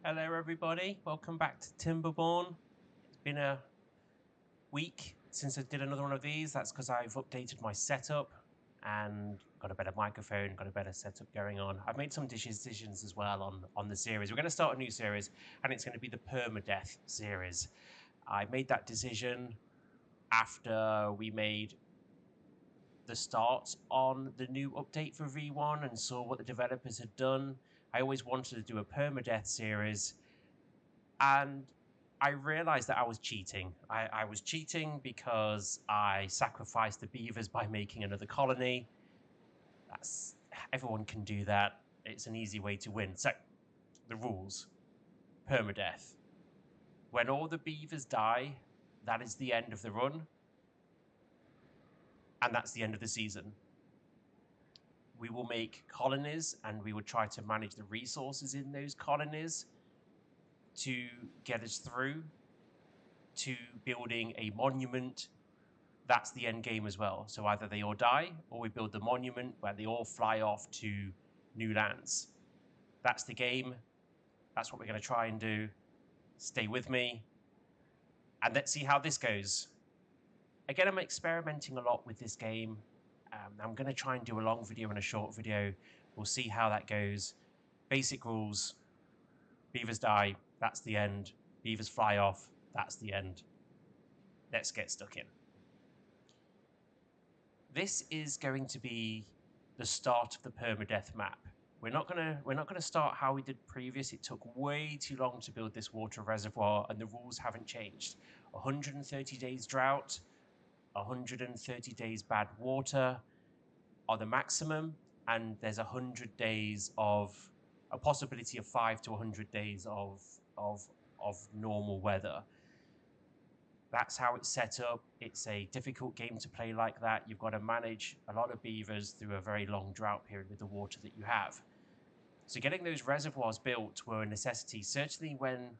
Hello everybody, welcome back to Timberborn. It's been a week since I did another one of these. That's because I've updated my setup and got a better microphone, got a better setup going on. I've made some decisions as well on the series. We're going to start a new series and it's going to be the Permadeath series. I made that decision after we made the start on the new update for V1 and saw what the developers had done. I always wanted to do a Permadeath series, and I realized that I was cheating. I was cheating because I sacrificed the beavers by making another colony. Everyone can do that. It's an easy way to win. So, the rules. Permadeath. When all the beavers die, that is the end of the run. And that's the end of the season. We will make colonies and we will try to manage the resources in those colonies to get us through to building a monument. That's the end game as well. So either they all die or we build the monument where they all fly off to new lands. That's the game. That's what we're going to try and do. Stay with me and let's see how this goes. Again, I'm experimenting a lot with this game. I'm going to try and do a long video and a short video. We'll see how that goes. Basic rules. Beavers die. That's the end. Beavers fly off. That's the end. Let's get stuck in. This is going to be the start of the permadeath map. We're not gonna start how we did previous. It took way too long to build this water reservoir, and the rules haven't changed. 130 days drought, 130 days bad water are the maximum, and there's 100 days of a possibility of 5 to 100 days of normal weather. That's how it's set up. It's a difficult game to play like that. You've got to manage a lot of beavers through a very long drought period with the water that you have. So getting those reservoirs built were a necessity, certainly when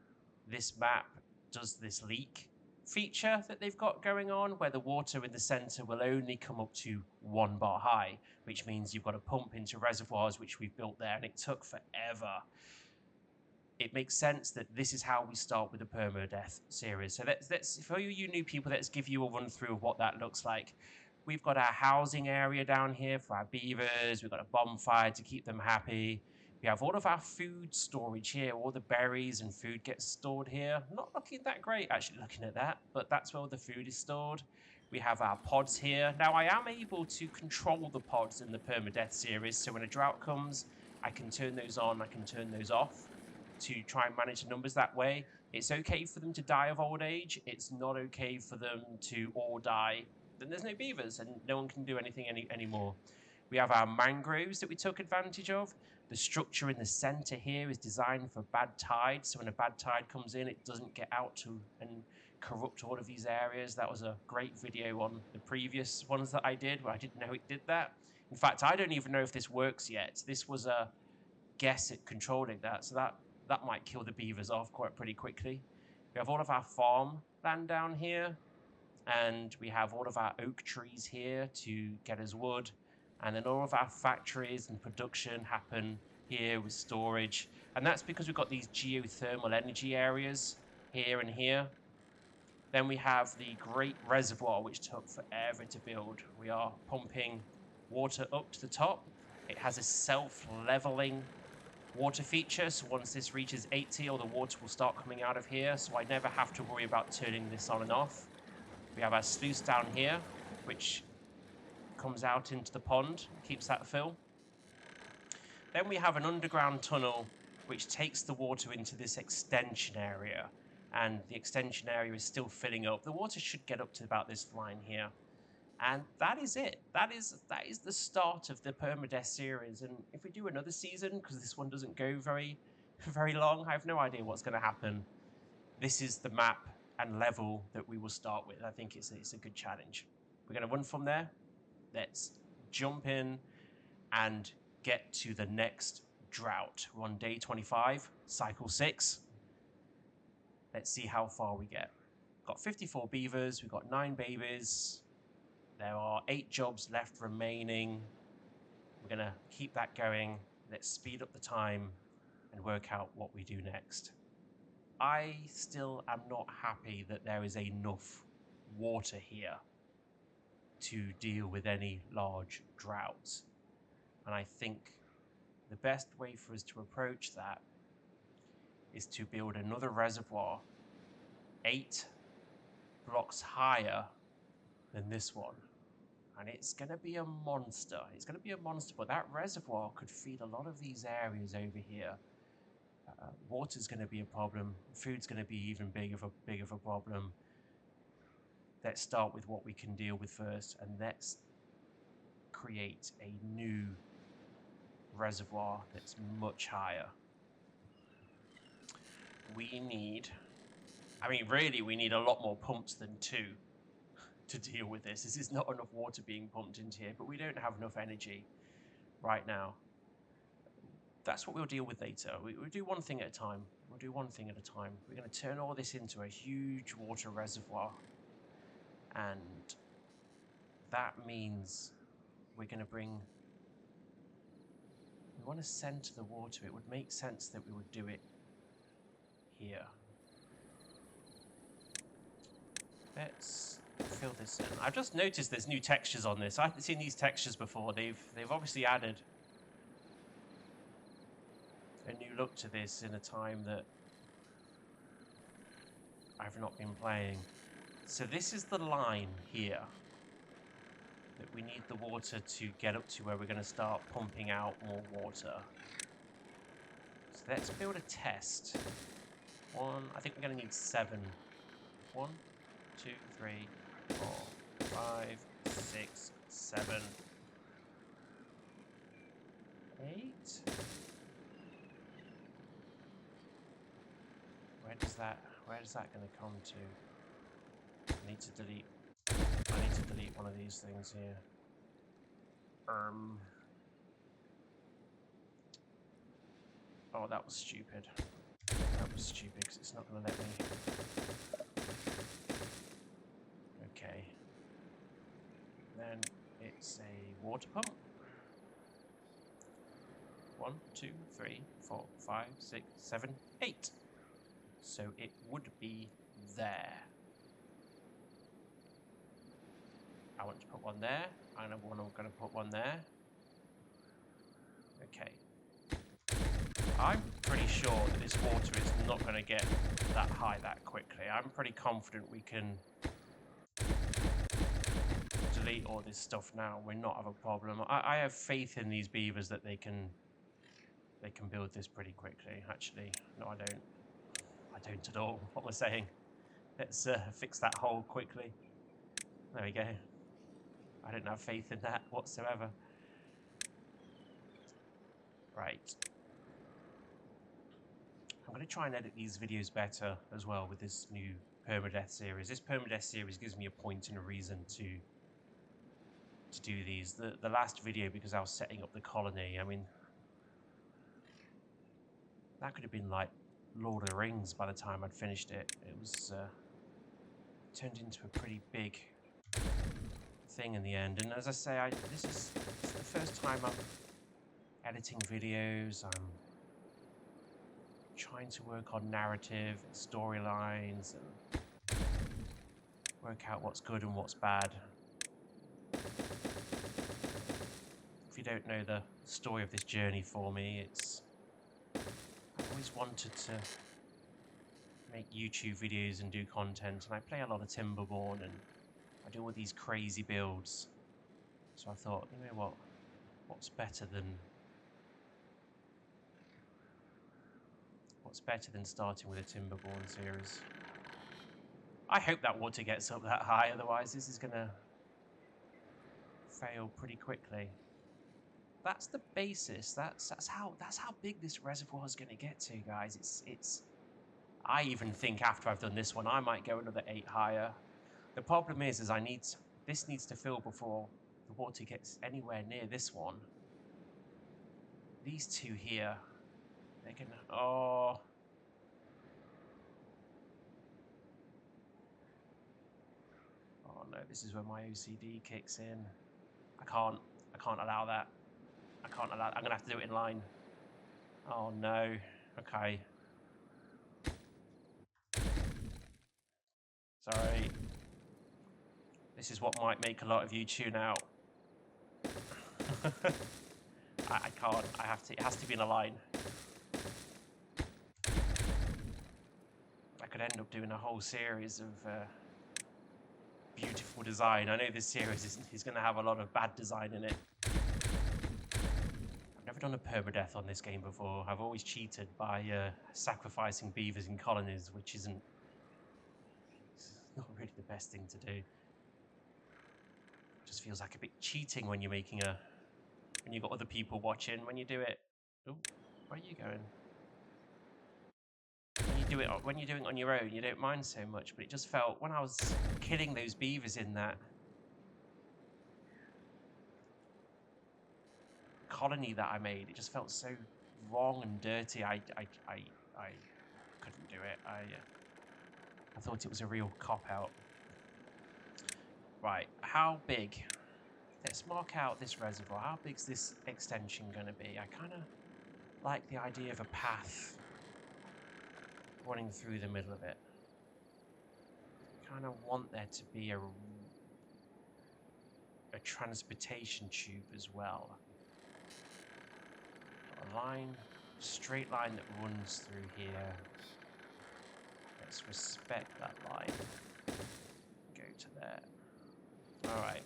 this map does this leak feature that they've got going on, where the water in the center will only come up to 1 bar high, which means you've got to pump into reservoirs, which we've built there, and it took forever. It makes sense that this is how we start with the permadeath series. So let's for you new people, let's give you a run through of what that looks like. We've got our housing area down here for our beavers. We've got a bonfire to keep them happy. We have all of our food storage here. All the berries and food gets stored here. Not looking that great, actually, looking at that, but that's where all the food is stored. We have our pods here. Now, I am able to control the pods in the permadeath series, so when a drought comes, I can turn those on, I can turn those off to try and manage the numbers that way. It's okay for them to die of old age. It's not okay for them to all die. Then there's no beavers and no one can do anything anymore. We have our mangroves that we took advantage of. The structure in the center here is designed for bad tide. So when a bad tide comes in, it doesn't get out to and corrupt all of these areas. That was a great video on the previous ones that I did where I didn't know it did that. In fact, I don't even know if this works yet. This was a guess at controlling that. So that might kill the beavers off pretty quickly. We have all of our farm land down here, and we have all of our oak trees here to get us wood, and then all of our factories and production happen here with storage, and that's because we've got these geothermal energy areas here and here. Then we have the great reservoir, which took forever to build. We are pumping water up to the top. It has a self-leveling water feature, so once this reaches 80, all the water will start coming out of here, so I never have to worry about turning this on and off. We have our sluice down here, which comes out into the pond, keeps that fill. Then we have an underground tunnel which takes the water into this extension area, and the extension area is still filling up. The water should get up to about this line here. And that is it. That is the start of the permadeath series. And if we do another season, because this one doesn't go very long, I have no idea what's going to happen. This is the map and level that we will start with. I think it's a good challenge. We're going to run from there. Let's jump in and get to the next drought. We're on day 25, cycle 6. Let's see how far we get. Got 54 beavers. We've got 9 babies. There are 8 jobs left remaining. We're going to keep that going. Let's speed up the time and work out what we do next. I still am not happy that there is enough water here to deal with any large droughts. And I think the best way for us to approach that is to build another reservoir 8 blocks higher than this one. And it's going to be a monster. It's going to be a monster, but that reservoir could feed a lot of these areas over here. Water's going to be a problem. Food's going to be even big of a problem. Let's start with what we can deal with first, and let's create a new reservoir that's much higher. We need, really we need a lot more pumps than 2 to deal with this. This is not enough water being pumped into here, but we don't have enough energy right now. That's what we'll deal with later. We'll do one thing at a time. We'll do one thing at a time. We're going to turn all this into a huge water reservoir. And that means we're going to we want to center the water. It would make sense that we would do it here. Let's fill this in. I've just noticed there's new textures on this. I haven't seen these textures before. They've obviously added a new look to this in a time that I've not been playing. So this is the line here that we need the water to get up to, where we're going to start pumping out more water. So let's build a test. I think we're going to need 7. 1, 2, 3, 4, 5, 6, 7, 8. Where is that going to come to? I need to delete one of these things here. Oh, that was stupid. That was stupid because it's not going to let me. Okay. Then it's a water pump. 1, 2, 3, 4, 5, 6, 7, 8. So it would be there. I want to put one there, and I'm going to put one there. Okay. I'm pretty sure that this water is not going to get that high that quickly. I'm pretty confident we can delete all this stuff now. We're not have a problem. I have faith in these beavers that they can build this pretty quickly. Actually, no, I don't. I don't at all. What was I saying? Let's fix that hole quickly. There we go. I don't have faith in that whatsoever. Right. I'm going to try and edit these videos better as well with this new PERMADEATH series. This PERMADEATH series gives me a point and a reason to do these. The last video, because I was setting up the colony, that could have been like Lord of the Rings by the time I'd finished it. It was turned into a pretty big thing in the end. And as I say, this is the first time I'm editing videos. I'm trying to work on narrative and storylines and work out what's good and what's bad. If you don't know the story of this journey for me, I've always wanted to make YouTube videos and do content, and I play a lot of Timberborn and I do all these crazy builds. So I thought, you know what? What's better than starting with a Timberborn series? I hope that water gets up that high, otherwise this is gonna fail pretty quickly. That's the basis. That's how big this reservoir is gonna get to, guys. It's. I even think after I've done this one, I might go another 8 higher. The problem is this needs to fill before the water gets anywhere near this one. These two here, they're gonna. Oh. Oh no, this is where my OCD kicks in. I can't allow that. I'm gonna have to do it in line. Oh no. Okay. Sorry. This is what might make a lot of you tune out. I can't. I have to. It has to be in a line. I could end up doing a whole series of beautiful design. I know this series is going to have a lot of bad design in it. I've never done a permadeath on this game before. I've always cheated by sacrificing beavers in colonies, which isn't not really the best thing to do. It just feels like a bit cheating when you're making when you've got other people watching. When you do it, oh, where are you going? When you're doing it on your own, you don't mind so much. But it just felt when I was killing those beavers in that colony that I made, it just felt so wrong and dirty. I couldn't do it. I thought it was a real cop-out. Right, how big? Let's mark out this reservoir. How big's this extension going to be? I kind of like the idea of a path running through the middle of it. I kind of want there to be a transportation tube as well. A line, straight line that runs through here. Let's respect that line. Go to there. All right.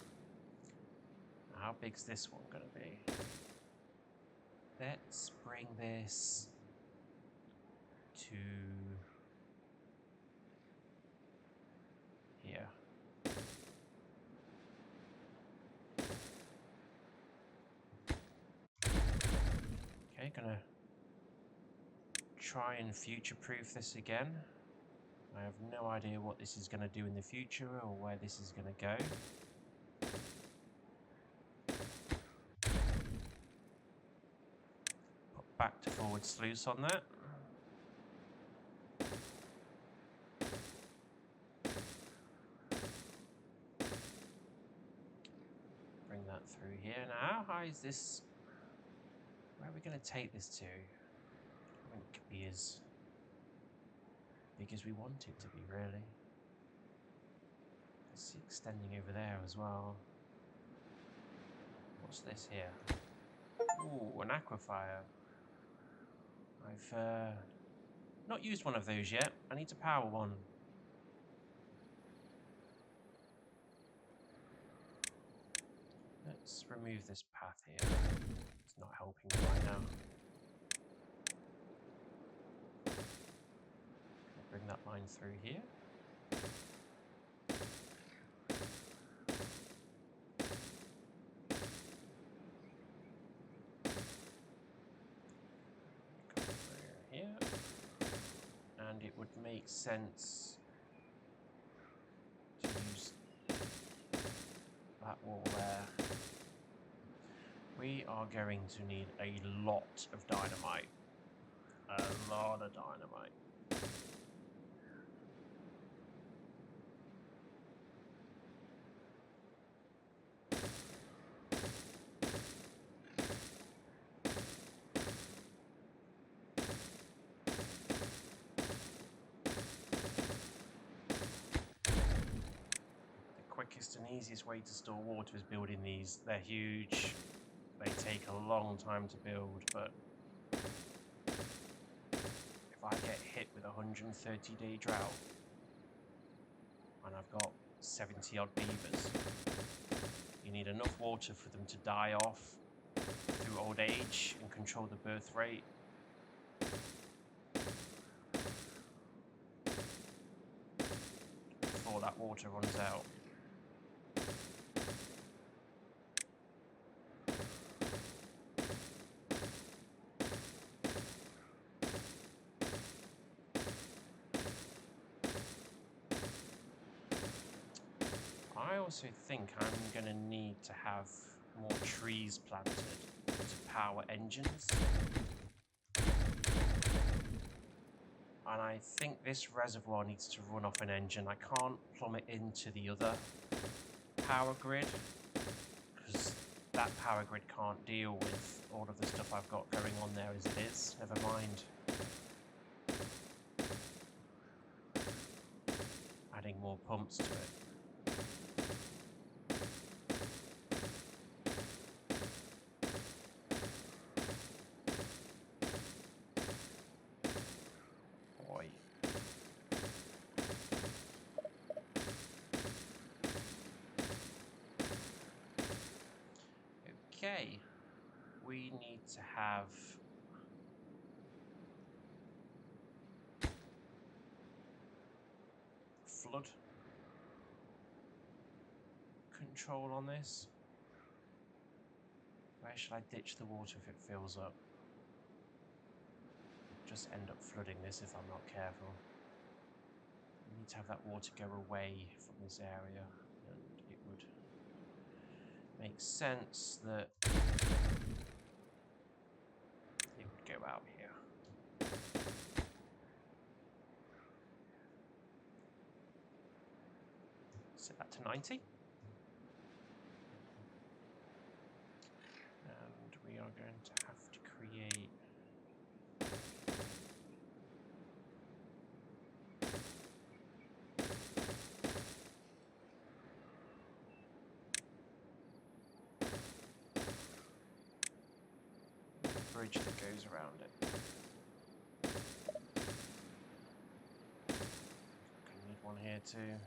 How big's this one going to be? Let's bring this to here. Okay, gonna try and future-proof this again. I have no idea what this is going to do in the future or where this is going to go. Put back to forward sluice on that. Bring that through here. Now, how high is this? Where are we going to take this to? I think it could be as big as we want it to be, really. It's extending over there as well. What's this here? Ooh, an aquifer. I've not used one of those yet. I need to power one. Let's remove this path here. It's not helping me right now. Bring that line through here. Come through here. And it would make sense to use that wall there. We are going to need a lot of dynamite. A lot of dynamite. Quickest and easiest way to store water is building these. They're huge. They take a long time to build, but if I get hit with a 130-day drought and I've got 70 odd beavers, you need enough water for them to die off through old age and control the birth rate. Before that water runs out. I also think I'm going to need to have more trees planted to power engines. And I think this reservoir needs to run off an engine. I can't plumb it into the other power grid because that power grid can't deal with all of the stuff I've got going on there as it is. Never mind Adding more pumps to it. Boy. Okay, we need to have flood control on this. Where should I ditch the water if it fills up? Just end up flooding this if I'm not careful. We need to have that water go away from this area, and it would make sense that it would go out here. Set that to 90. And we are going to have to create a bridge that goes around it. Gonna need one here too.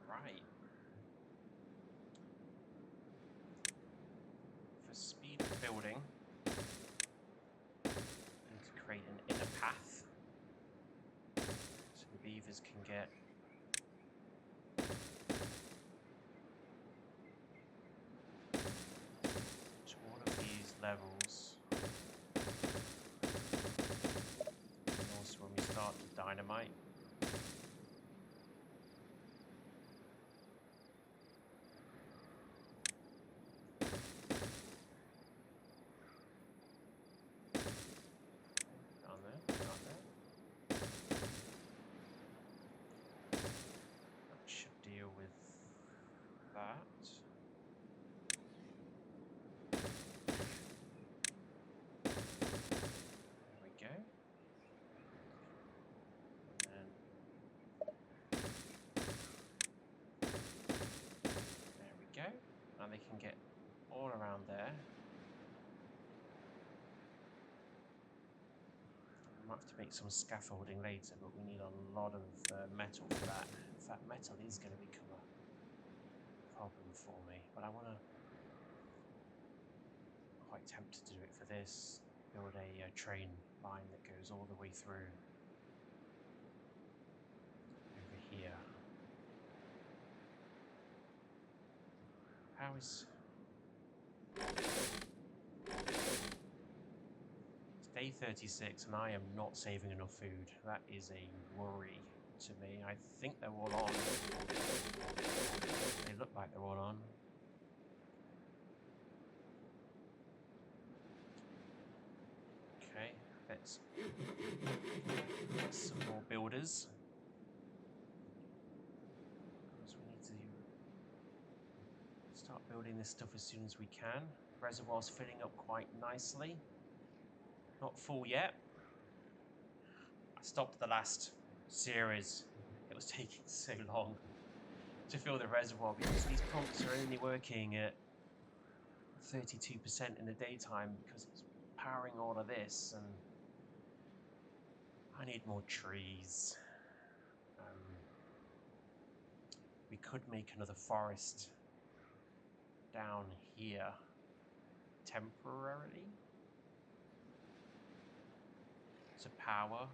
Right. For speed of building, I need to create an inner path so the beavers can get to all of these levels. And also when we start to dynamite, that. There we go. And there we go. Now they can get all around there. We might have to make some scaffolding later, but we need a lot of metal for that. In fact, metal is going to become a problem for me, but I want to, quite tempted to do it for this, build a train line that goes all the way through over here. How is... It's day 36 and I am not saving enough food. That is a worry to me. I think they're all on. They look like they're all on. Okay, let's get some more builders. Because we need to start building this stuff as soon as we can. Reservoir's filling up quite nicely. Not full yet. I stopped the last series. It was taking so long to fill the reservoir because these pumps are only working at 32% in the daytime because it's powering all of this, and I need more trees. We could make another forest down here temporarily. to power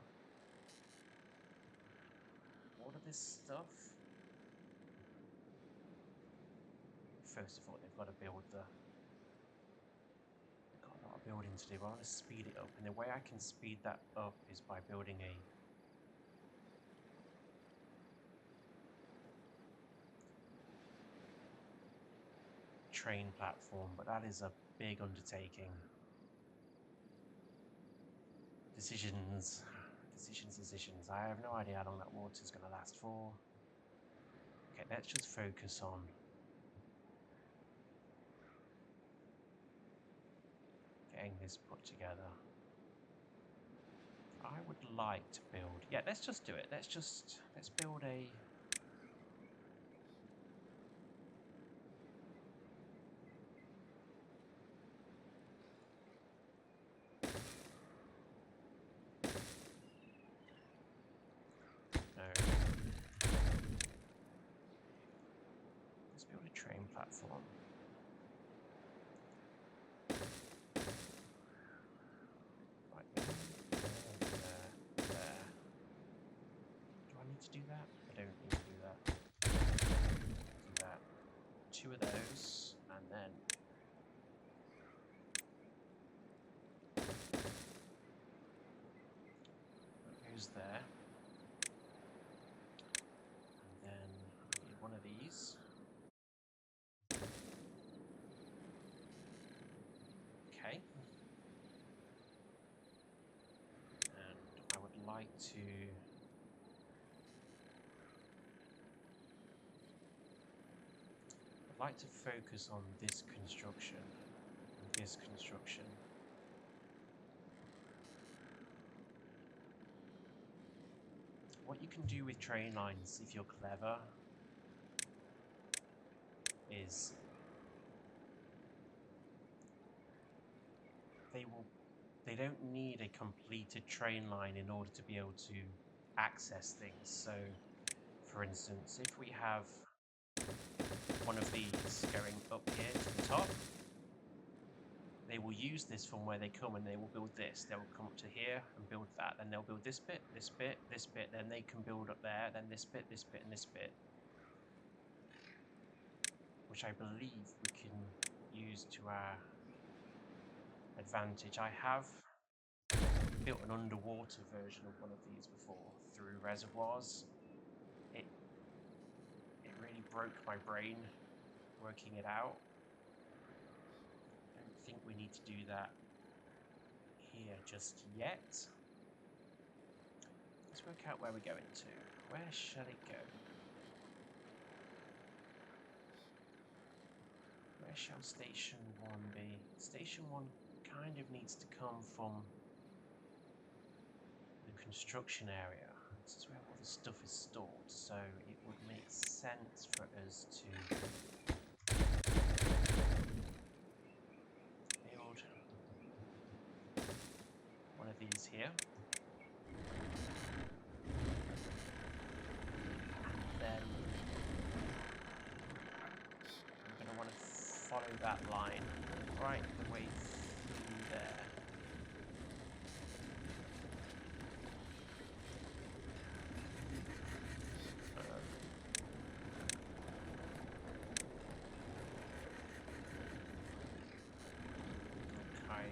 all of this stuff. First of all, they've got to build the... They've got a lot of building to do. I want to speed it up, and the way I can speed that up is by building a train platform, but that is a big undertaking. Decisions. I have no idea how long that water is going to last for. Okay, let's just focus on getting this put together. I would like to build... Yeah, let's just do it. Let's build a... Let's build a train platform. Right there. Do I need to do that? I don't need to do that. Do that. 2 of those, and then that goes there. And then I need one of these. Okay. And I would like to... I'd like to focus on this construction and this construction. What you can do with train lines, if you're clever, is they don't need a completed train line in order to be able to access things. So, for instance, if we have one of these going up here to the top, they will use this from where they come and they will build this. They will come up to here and build that. Then they'll build this bit, this bit, this bit. Then they can build up there. Then this bit, this bit, and this bit. Which I believe we can use to our advantage. I have built an underwater version of one of these before through reservoirs. It really broke my brain working it out. I don't think we need to do that here just yet. Let's work out where we're going to. Where shall it go? Where shall Station 1 be? Station 1 kind of needs to come from the construction area. This is where all the stuff is stored, so it would make sense for us to build one of these here. Then I'm going to want to follow that line right the way through there. Okay.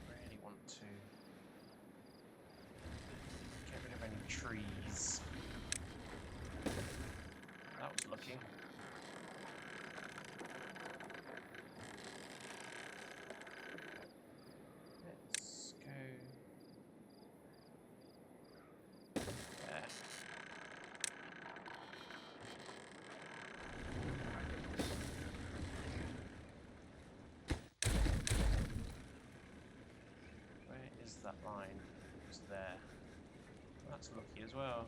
Really want to get rid of any trees. That was lucky. Let's go there. Where is that line? It's there. That's lucky as well.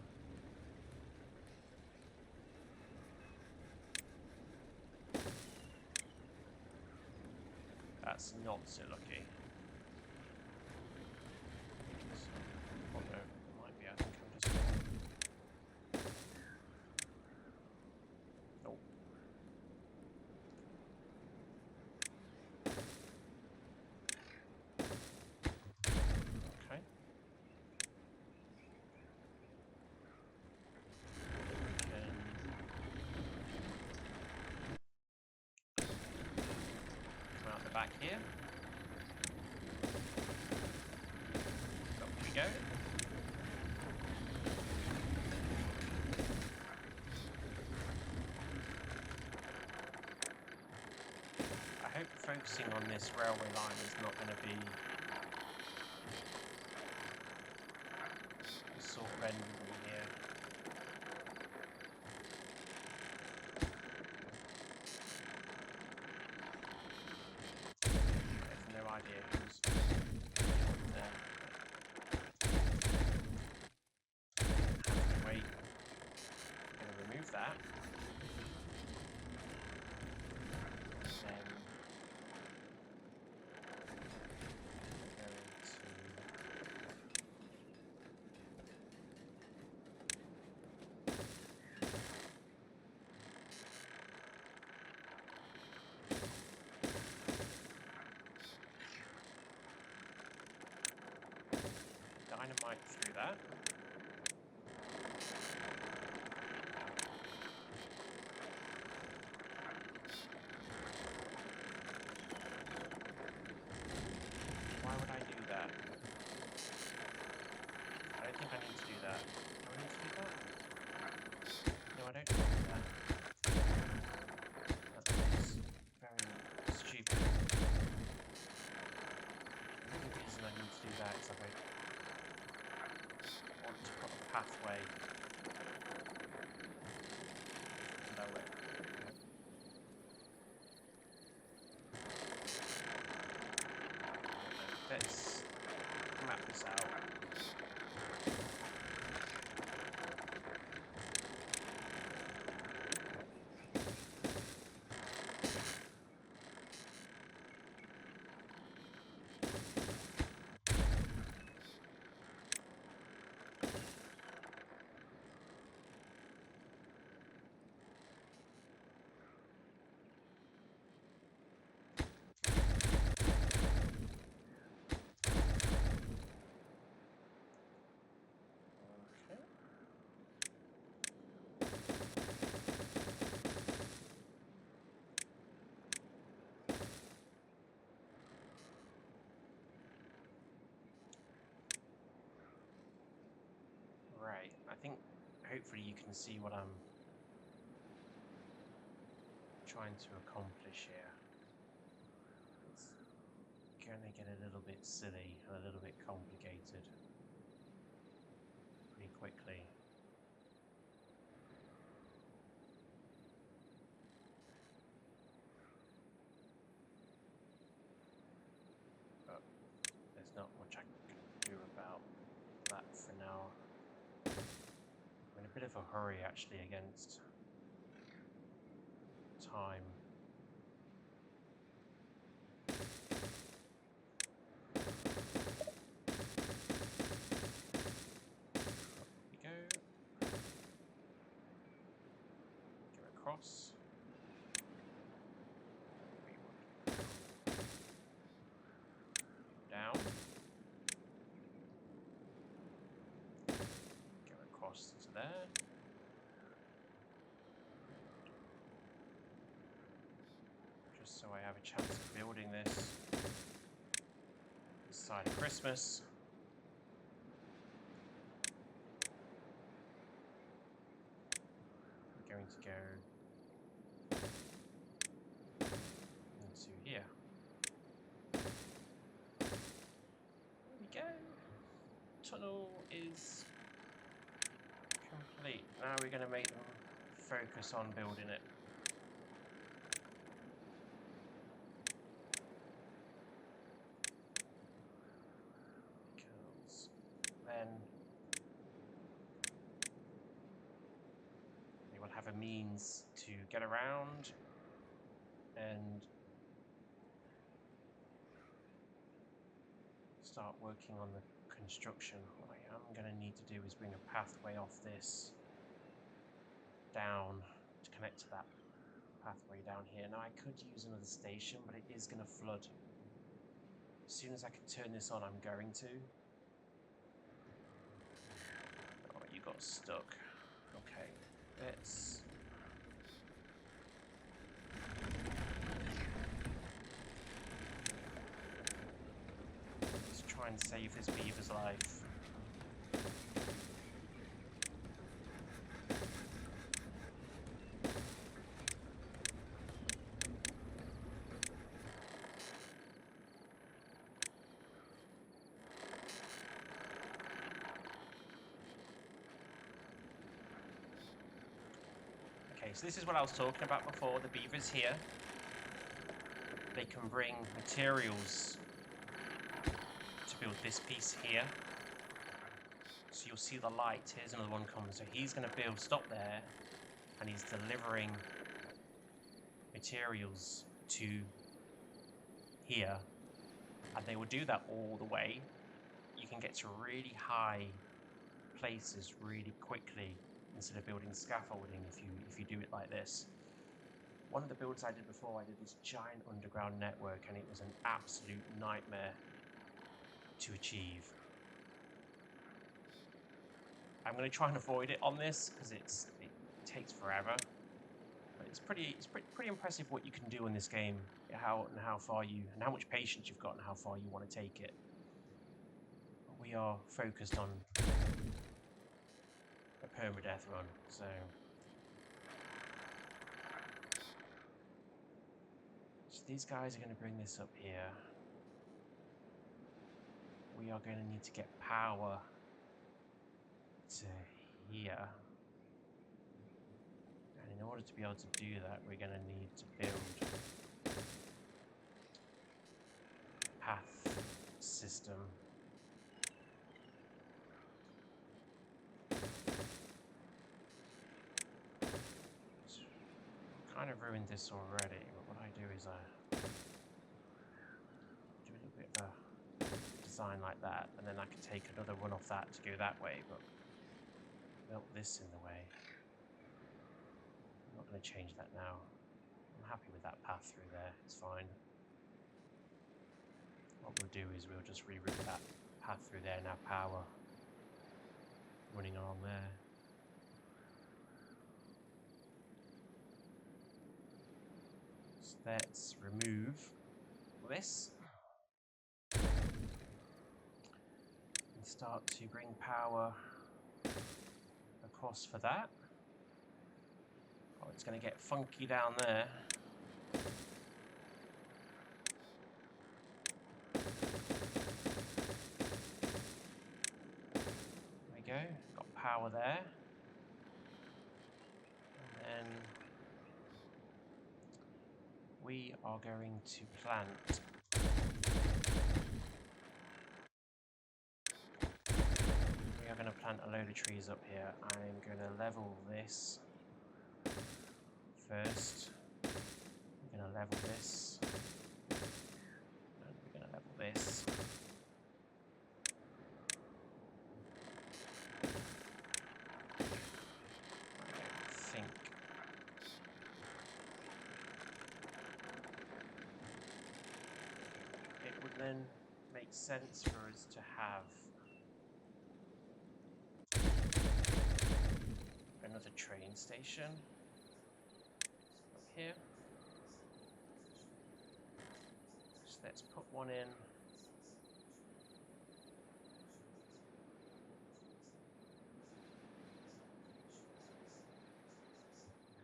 That's not so lucky. we go. I hope focusing on this railway line is not going to be sort of ending me here. I have no idea who's there. Wait, I'm going to remove that. Then dynamite through that. Why would I do that? I don't think I need to do that. Do I need to do that? No, I don't need to do that. That's very stupid. The only reason I need to do that is I want to put a pathway below it. Let's map this out. Right, I think hopefully you can see what I'm trying to accomplish here. It's gonna get a little bit silly and a little bit complicated pretty quickly. But there's not much I can do about that for now. I'm in a bit of a hurry actually against time. Up we go. Go across. Down. Go across to there. Just so I have a chance of building this side of Christmas. We're going to go into here. There we go. Tunnel is complete. Now we're going to make them focus on building it. Because then they will have a means to get around and start working on the construction. What I am going to need to do is bring a pathway off this down to connect to that pathway down here. Now I could use another station, but it is going to flood. As soon as I can turn this on, I'm going to. Oh, you got stuck. Okay, let's try and save this beaver's life. Okay, so this is what I was talking about before. The beavers here, they can bring materials to build this piece here. So you'll see the light. Here's another one coming. So he's going to build, stop there, and he's delivering materials to here. And they will do that all the way. You can get to really high places really quickly instead of building scaffolding if you do it like this. One of the builds I did before, I did this giant underground network, and it was an absolute nightmare to achieve. I'm going to try and avoid it on this because it takes forever. But it's pretty impressive what you can do in this game, how much patience you've got and how far you want to take it. But we are focused on a permadeath run, so these guys are going to bring this up here. We are going to need to get power to here. And in order to be able to do that, we're going to need to build a path system. Kind of ruined this already, but what I do is I do a little bit of a design like that, and then I can take another one off that to go that way, but built this in the way. I'm not going to change that now. I'm happy with that path through there, it's fine. What we'll do is we'll just reroute that path through there, now power running along there. So let's remove this and start to bring power across for that. Oh, it's going to get funky down there. There we go, got power there. And then we are going to plant a load of trees up here. I'm going to level this first. I'm going to level this. And we're going to level this. I think it would then make sense for us to have another train station up here. So let's put one in.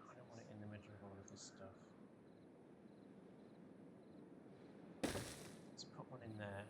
I don't want it in the middle of all of this stuff. Let's put one in there.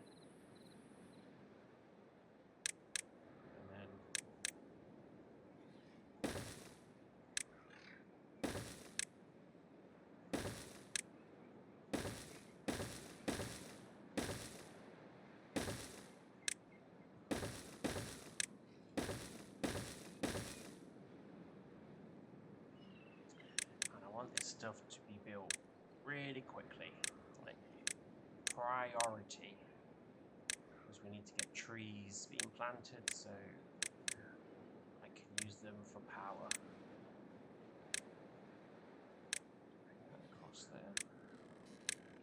This stuff to be built really quickly, like priority, because we need to get trees being planted so I can use them for power. Bring that across there.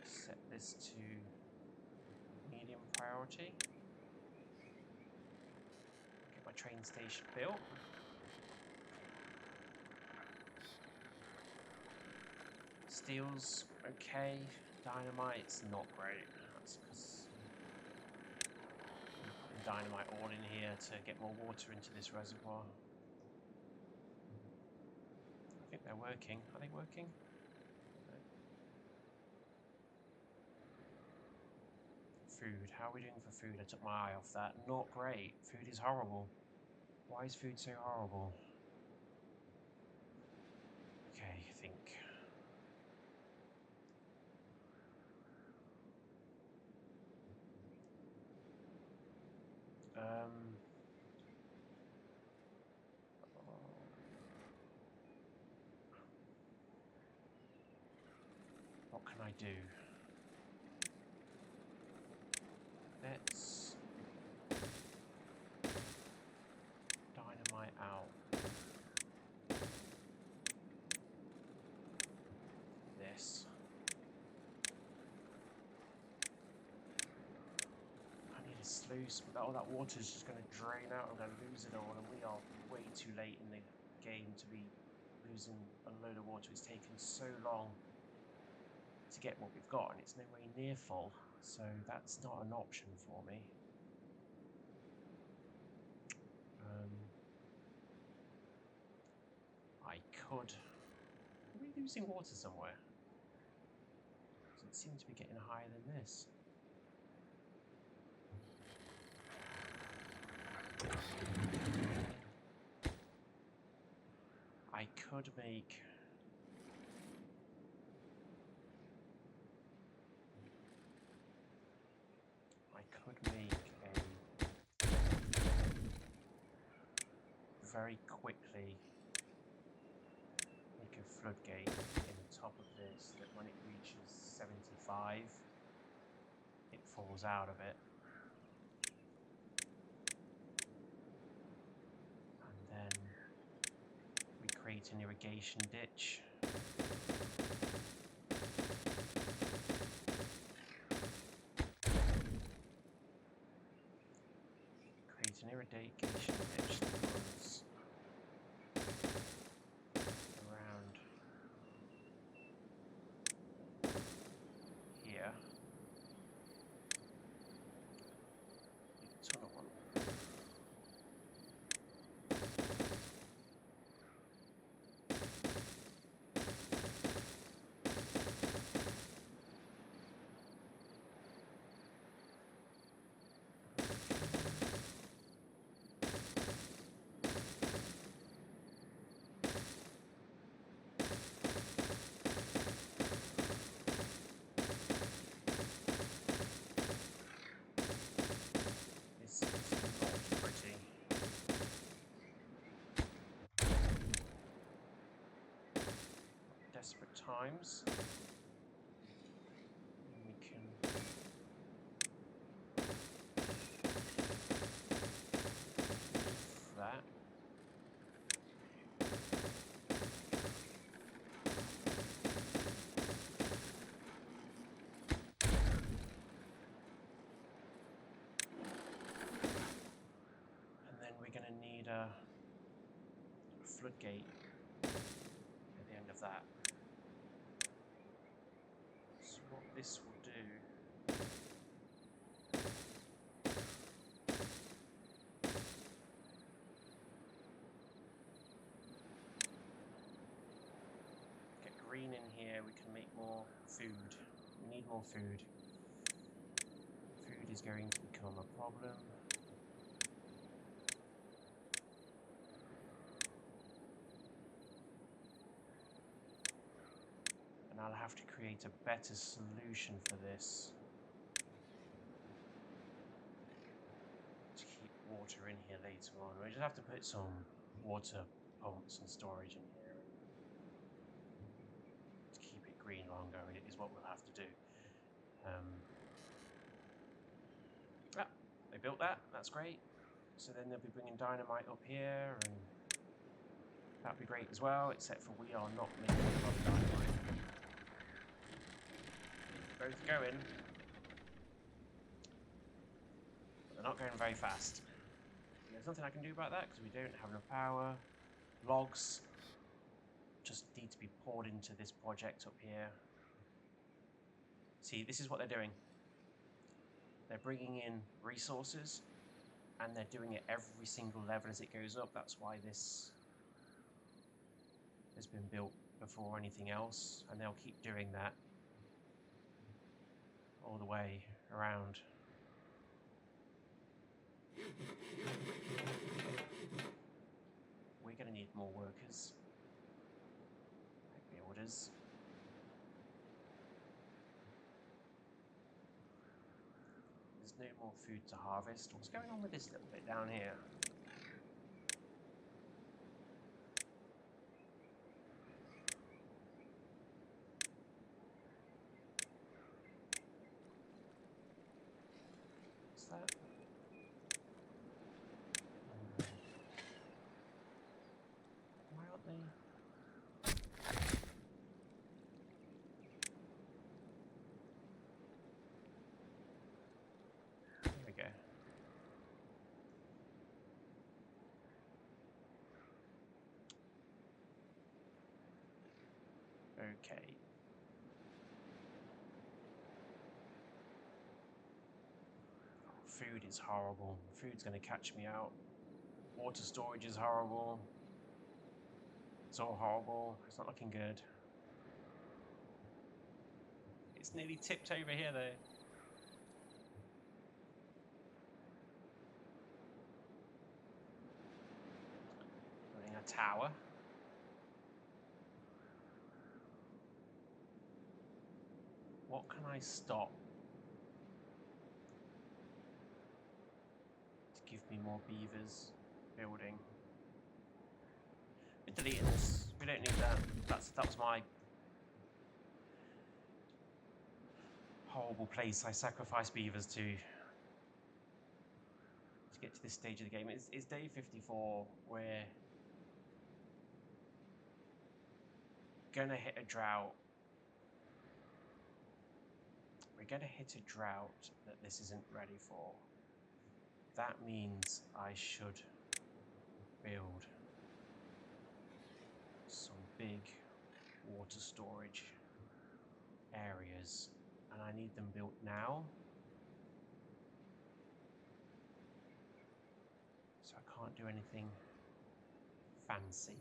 Set this to medium priority. Get my train station built. Steel's okay, dynamite's not great. That's because I'm putting dynamite all in here to get more water into this reservoir. I think they're working. Are they working? No. Food. How are we doing for food? I took my eye off that. Not great. Food is horrible. Why is food so horrible? Okay, Okay, I think. What can I do? Let's dynamite out this. I need a sluice, but all that water is just going to drain out. I'm going to lose it all, and we are way too late in the game to be losing a load of water. It's taken so long to get what we've got, and it's nowhere near full, so that's not an option for me. I could. Are we losing water somewhere? Doesn't seem to be getting higher than this. I could make. Very quickly make a floodgate in the top of this that when it reaches 75 it falls out of it, and then we create an irrigation ditch. Create an irrigation ditch that runs around here. Need a ton of one. Desperate times, and we can move that. And then we're going to need a floodgate at the end of that. So what this will do get green in here, we can make more food. We need more food. Food is going to become a problem. And I'll have to create a better solution for this to keep water in here later on. We just have to put some water pumps and storage in here and to keep it green longer is what we'll have to do. They built that, that's great. So then they'll be bringing dynamite up here, and that'd be great as well, except for we are not making a lot of dynamite. They're both going, but they're not going very fast. There's nothing I can do about that because we don't have enough power. Logs just need to be poured into this project up here. See, this is what they're doing. They're bringing in resources, and they're doing it every single level as it goes up. That's why this has been built before anything else, and they'll keep doing that all the way around. We're going to need more workers. beavers. There's no more food to harvest. What's going on with this little bit down here? What's that? Why aren't they? There we go. Okay. Oh, food is horrible. Food's going to catch me out. Water storage is horrible. It's all horrible. It's not looking good. It's nearly tipped over here though. Building a tower. What can I stop to give me more beavers building? We're deleting this. We don't need that. That was my horrible place I sacrificed beavers to get to this stage of the game. It's day 54. We're gonna hit a drought. We're gonna hit a drought that this isn't ready for. That means I should build some big water storage areas, and I need them built now. So I can't do anything fancy.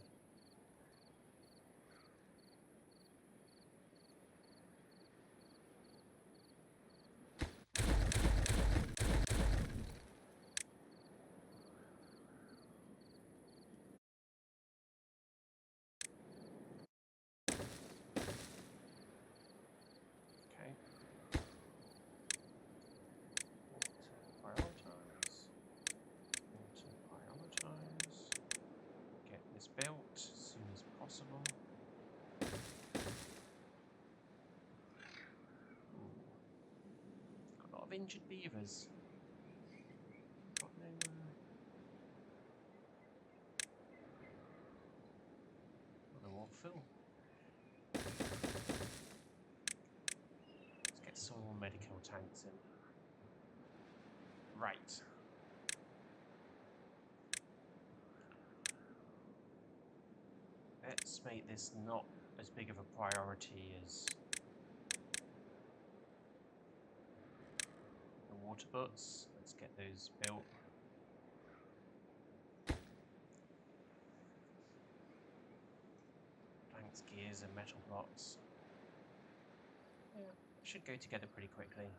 Built as soon as possible. Ooh. Got a lot of injured beavers. Got no. Well, they're all full. Let's get some more medical tanks in. Right. Let's make this not as big of a priority as the water butts. Let's get those built. Planks, gears, and metal blocks. Yeah, it should go together pretty quickly.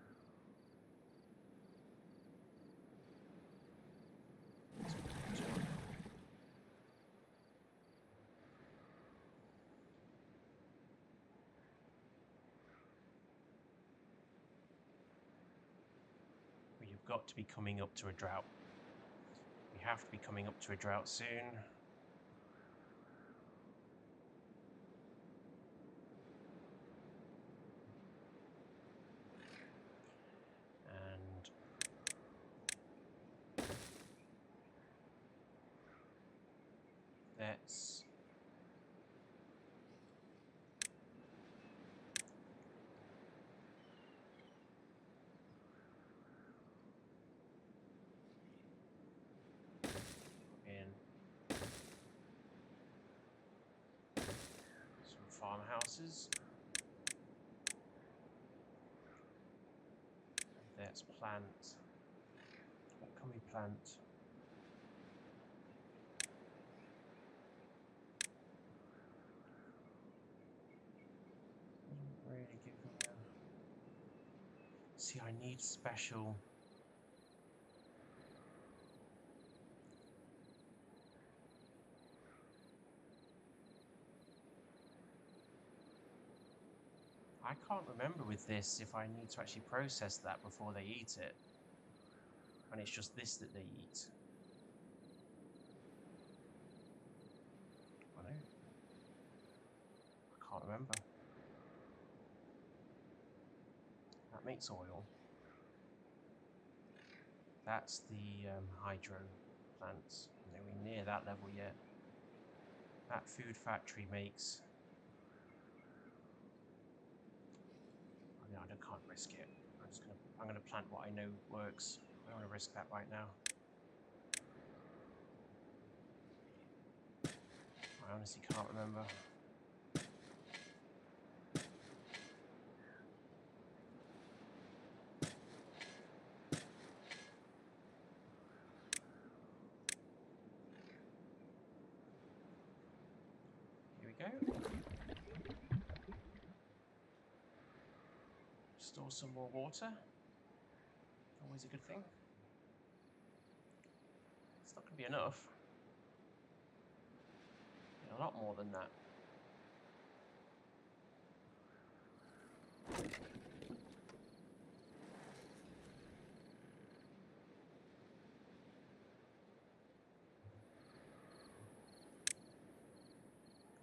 We've got to be coming up to a drought. We have to be coming up to a drought soon. And let's put in some farmhouses. Let's plant. What can we plant? Doesn't really give me a... See, I need special... can't remember with this if I need to actually process that before they eat it. And it's just this that they eat. I know. I can't remember. That makes oil. That's the hydro plants. Nowhere near that level yet. That food factory makes... I mean, I can't risk it. I'm gonna plant what I know works. I don't want to risk that right now. I honestly can't remember. Here we go. Store some more water. Always a good thing. It's not going to be enough. A lot more than that.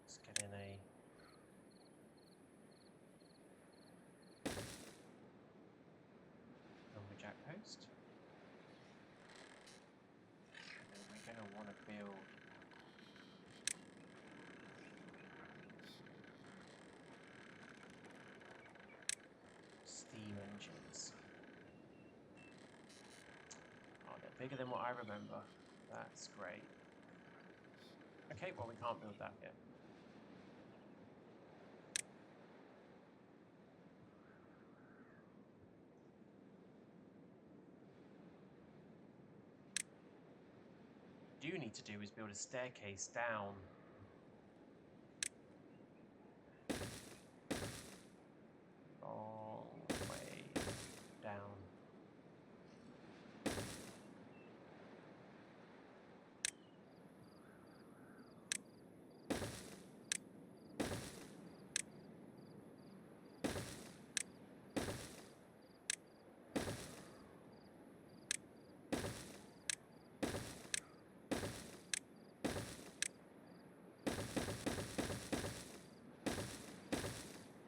Let's get in a lumberjack post. And then we're going to want to build steam engines. Oh, they're bigger than what I remember. That's great. Okay, well, we can't build that yet. What we do need to do is build a staircase down. Long way down.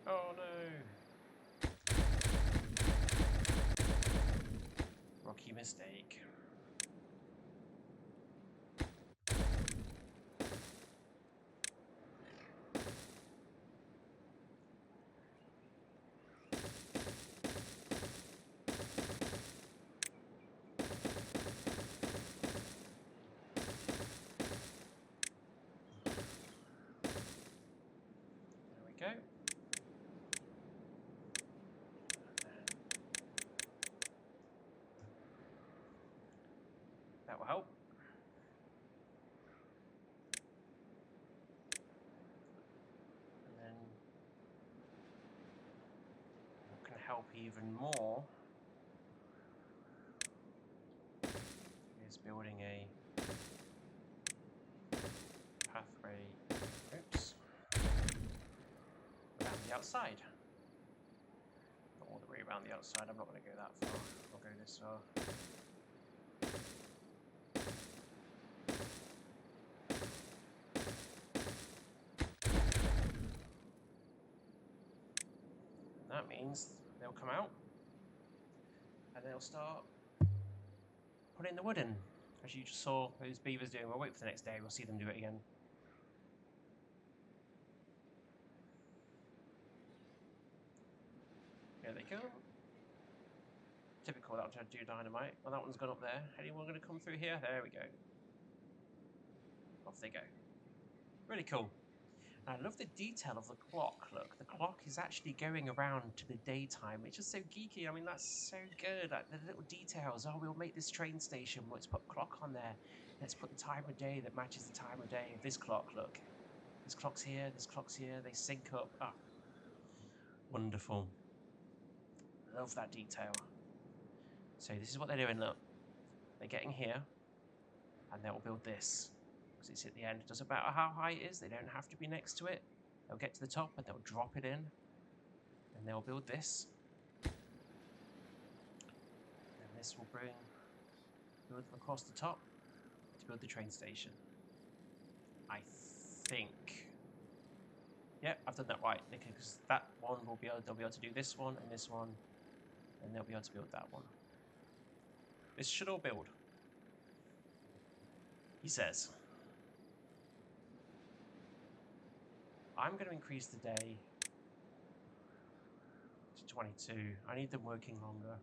Oh no! Rocky mistake. There we go. That will help. And then what can help even more is building a pathway, oops, around the outside. Not all the way around the outside, I'm not going to go that far. I'll go this far. That means they'll come out and they'll start putting the wood in, as you just saw those beavers doing. We'll wait for the next day, we'll see them do it again. Here they go. Typical, that'll do dynamite. Well, that one's gone up there. Anyone going to come through here? There we go. Off they go. Really cool. I love the detail of the clock. Look, the clock is actually going around to the daytime. It's just so geeky. I mean, that's so good. Like the little details. Oh, we'll make this train station. Let's put a clock on there. Let's put the time of day that matches the time of day of this clock. Look, this clock's here. This clock's here. They sync up. Ah, wonderful. Love that detail. So this is what they're doing. Look, they're getting here, and they'll build this. It's at the end. It doesn't matter how high it is, they don't have to be next to it. They'll get to the top and they'll drop it in. And they'll build this. And this will build across the top to build the train station. I think. Yeah, I've done that right. Because that one will be able, they'll be able to do this one and this one, and they'll be able to build that one. This should all build, he says. I'm going to increase the day to 22. I need them working longer.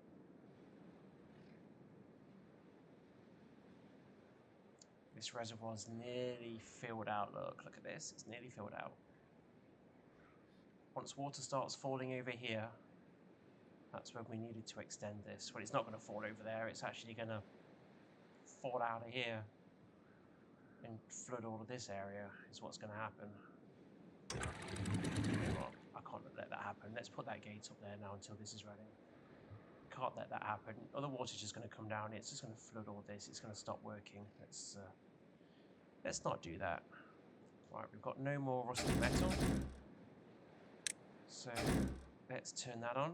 This reservoir's nearly filled out. Look at this. It's nearly filled out. Once water starts falling over here, that's when we needed to extend this. Well, it's not going to fall over there. It's actually going to fall out of here and flood all of this area is what's going to happen. I can't let that happen. Let's put that gate up there now until this is ready. Can't let that happen. Other water's just going to come down. It's just going to flood all this. It's going to stop working. Let's not do that. Right, we've got no more rusty metal. So let's turn that on.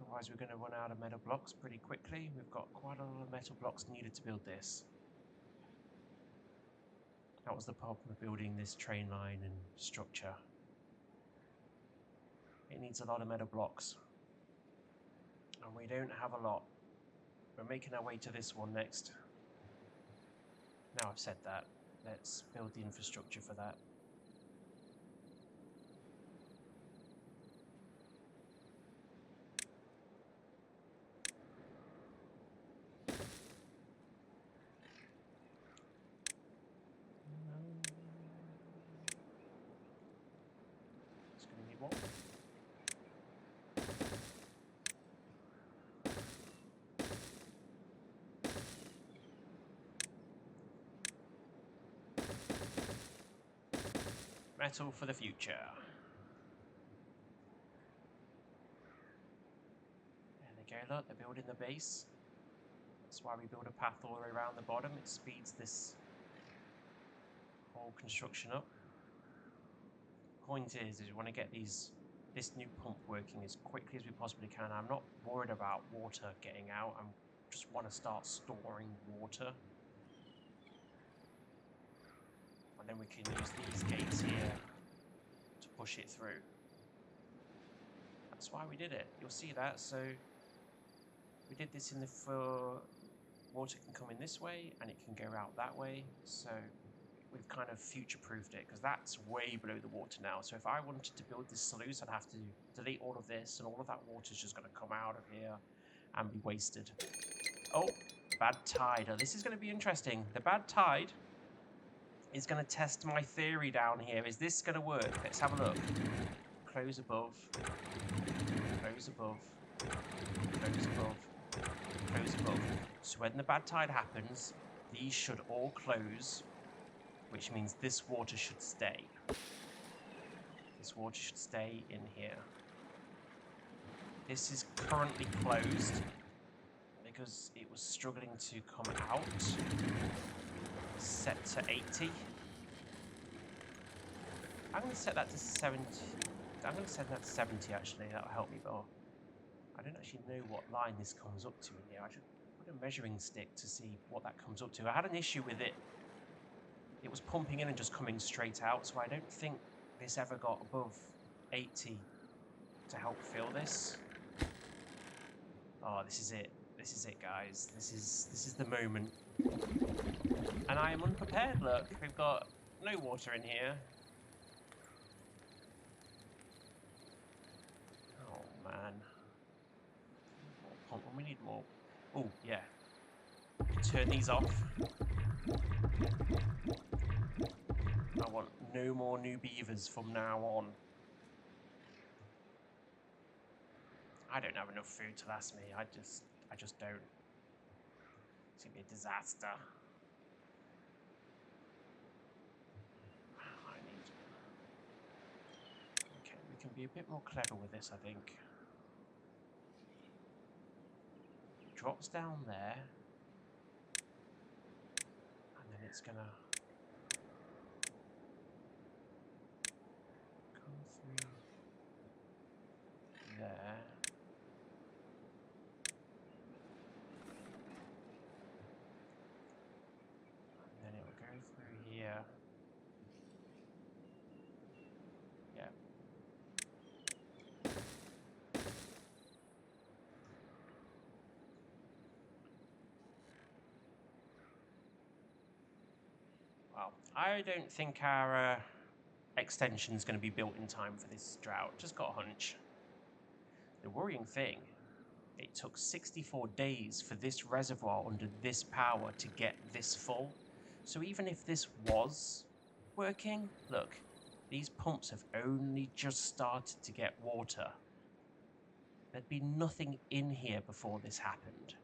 Otherwise we're going to run out of metal blocks pretty quickly. We've got quite a lot of metal blocks needed to build this. That was the problem of building this train line and structure. It needs a lot of metal blocks. And we don't have a lot. We're making our way to this one next. Now I've said that, let's build the infrastructure for that. It's going to need one. Metal for the future. There they go, look, they're building the base. That's why we build a path all the way around the bottom. It speeds this whole construction up. Point is you want to get this new pump working as quickly as we possibly can. I'm not worried about water getting out. I just want to start storing water. And then we can use these gates here to push it through. That's why we did it. You'll see that. So we did this for water can come in this way and it can go out that way. So we've kind of future-proofed it because that's way below the water now. So if I wanted to build this sluice, I'd have to delete all of this and all of that water's just going to come out of here and be wasted. Oh, bad tide. Oh, this is going to be interesting. The bad tide is going to test my theory down here. Is this going to work? Let's have a look. Close above. Close above. Close above. Close above. So when the bad tide happens, these should all close, which means this water should stay. This water should stay in here. This is currently closed because it was struggling to come out. Set to 80. I'm going to set that to 70. I'm going to set that to 70 actually, that'll help me more. I don't actually know what line this comes up to in here. I should put a measuring stick to see what that comes up to. I had an issue with it. It was pumping in and just coming straight out, so I don't think this ever got above 80 to help fill this. Oh, this is it. This is it, guys. This is the moment. And I am unprepared, look. We've got no water in here. Oh, man. More pump. We need more. Oh, yeah. Turn these off. I want no more new beavers from now on. I don't have enough food to last me. I just don't. It's gonna be a disaster. Okay, we can be a bit more clever with this, I think. It drops down there. And then it's gonna come through Well, I don't think our extension's going to be built in time for this drought. Just got a hunch. The worrying thing, it took 64 days for this reservoir under this power to get this full. So even if this was working, look, these pumps have only just started to get water. There'd be nothing in here before this happened.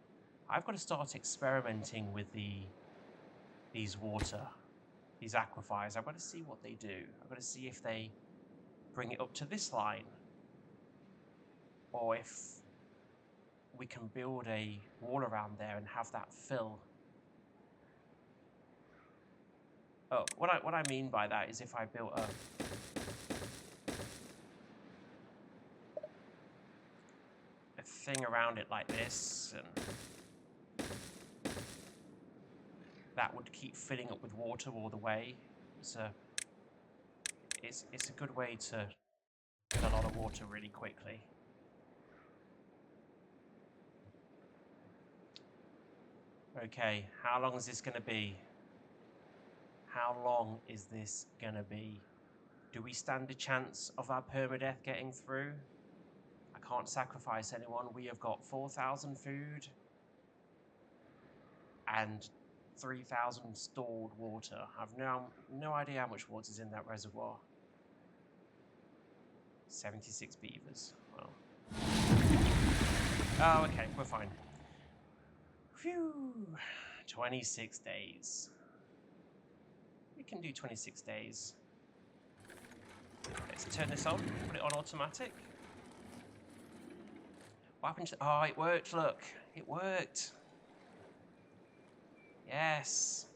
I've got to start experimenting with these aquifers. I've got to see what they do. I've got to see if they bring it up to this line, or if we can build a wall around there and have that fill. Oh, what I mean by that is if I built a thing around it like this, and that would keep filling up with water all the way. It's a good way to get a lot of water really quickly. Okay, how long is this going to be? How long is this going to be? Do we stand a chance of our permadeath getting through? I can't sacrifice anyone. We have got 4,000 food and 3,000 stored water. I've no idea how much water is in that reservoir. 76 beavers. Well. Oh, okay, we're fine. Phew. 26 days. We can do 26 days. Let's turn this on, put it on automatic. What happened to... Oh, it worked, look. It worked. Yes.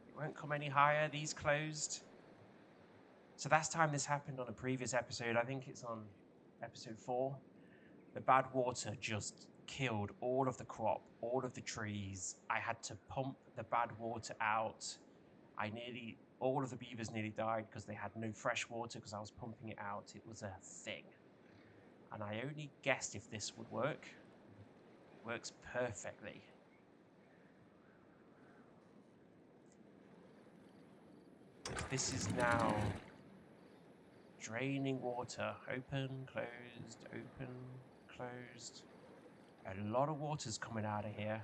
It won't come any higher. These closed. So last time this happened on a previous episode, I think it's on episode 4. The bad water just killed all of the crop, all of the trees. I had to pump the bad water out. All of the beavers nearly died because they had no fresh water because I was pumping it out. It was a thing. And I only guessed if this would work. It works perfectly. This is now draining water. Open, closed, open, closed. A lot of water's coming out of here.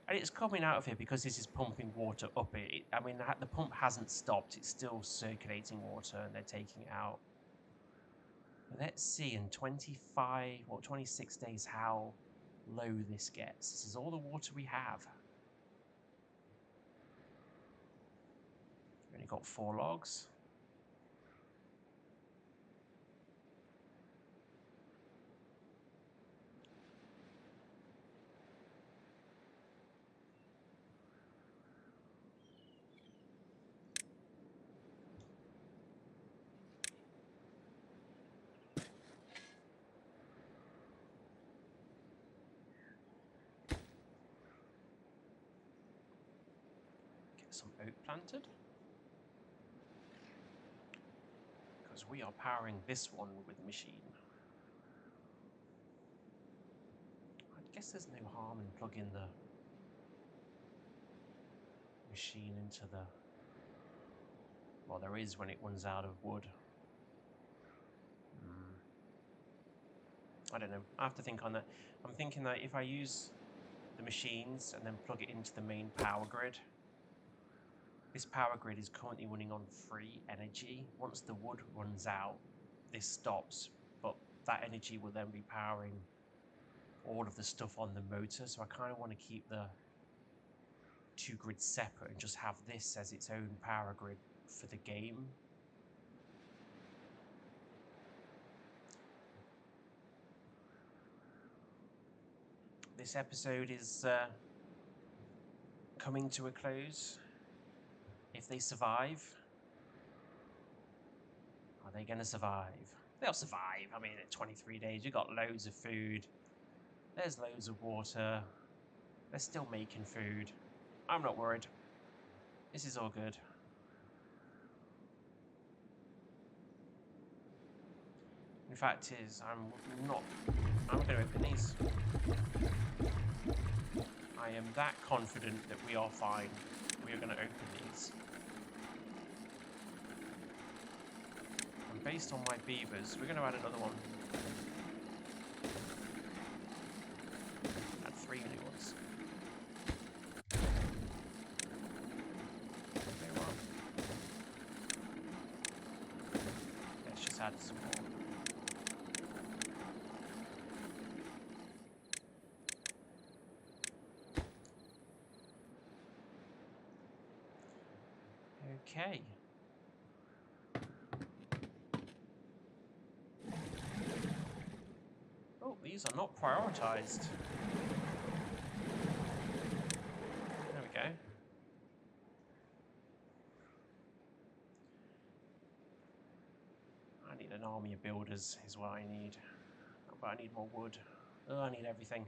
And it's coming out of here because this is pumping water up it. I mean, the pump hasn't stopped. It's still circulating water and they're taking it out. Let's see in 26 days how low this gets. This is all the water we have. We've only got 4 logs. Some oak planted, because we are powering this one with the machine. I guess there's no harm in plugging the machine into the... Well, there is when it runs out of wood. I don't know. I have to think on that. I'm thinking that if I use the machines and then plug it into the main power grid, this power grid is currently running on free energy. Once the wood runs out, this stops, but that energy will then be powering all of the stuff on the motor. So I kind of want to keep the 2 grids separate and just have this as its own power grid for the game. This episode is coming to a close. If they survive, are they going to survive? They'll survive. I mean, at 23 days, you've got loads of food. There's loads of water. They're still making food. I'm not worried. This is all good. In fact, I'm going to open these. I am that confident that we are fine. we are going to open these. And based on my beavers, we're going to add another one. Add 3 new ones. Okay, well, let's just add some more. Okay. Oh, these are not prioritized. There we go. I need an army of builders is what I need. But I need more wood. Oh, I need everything.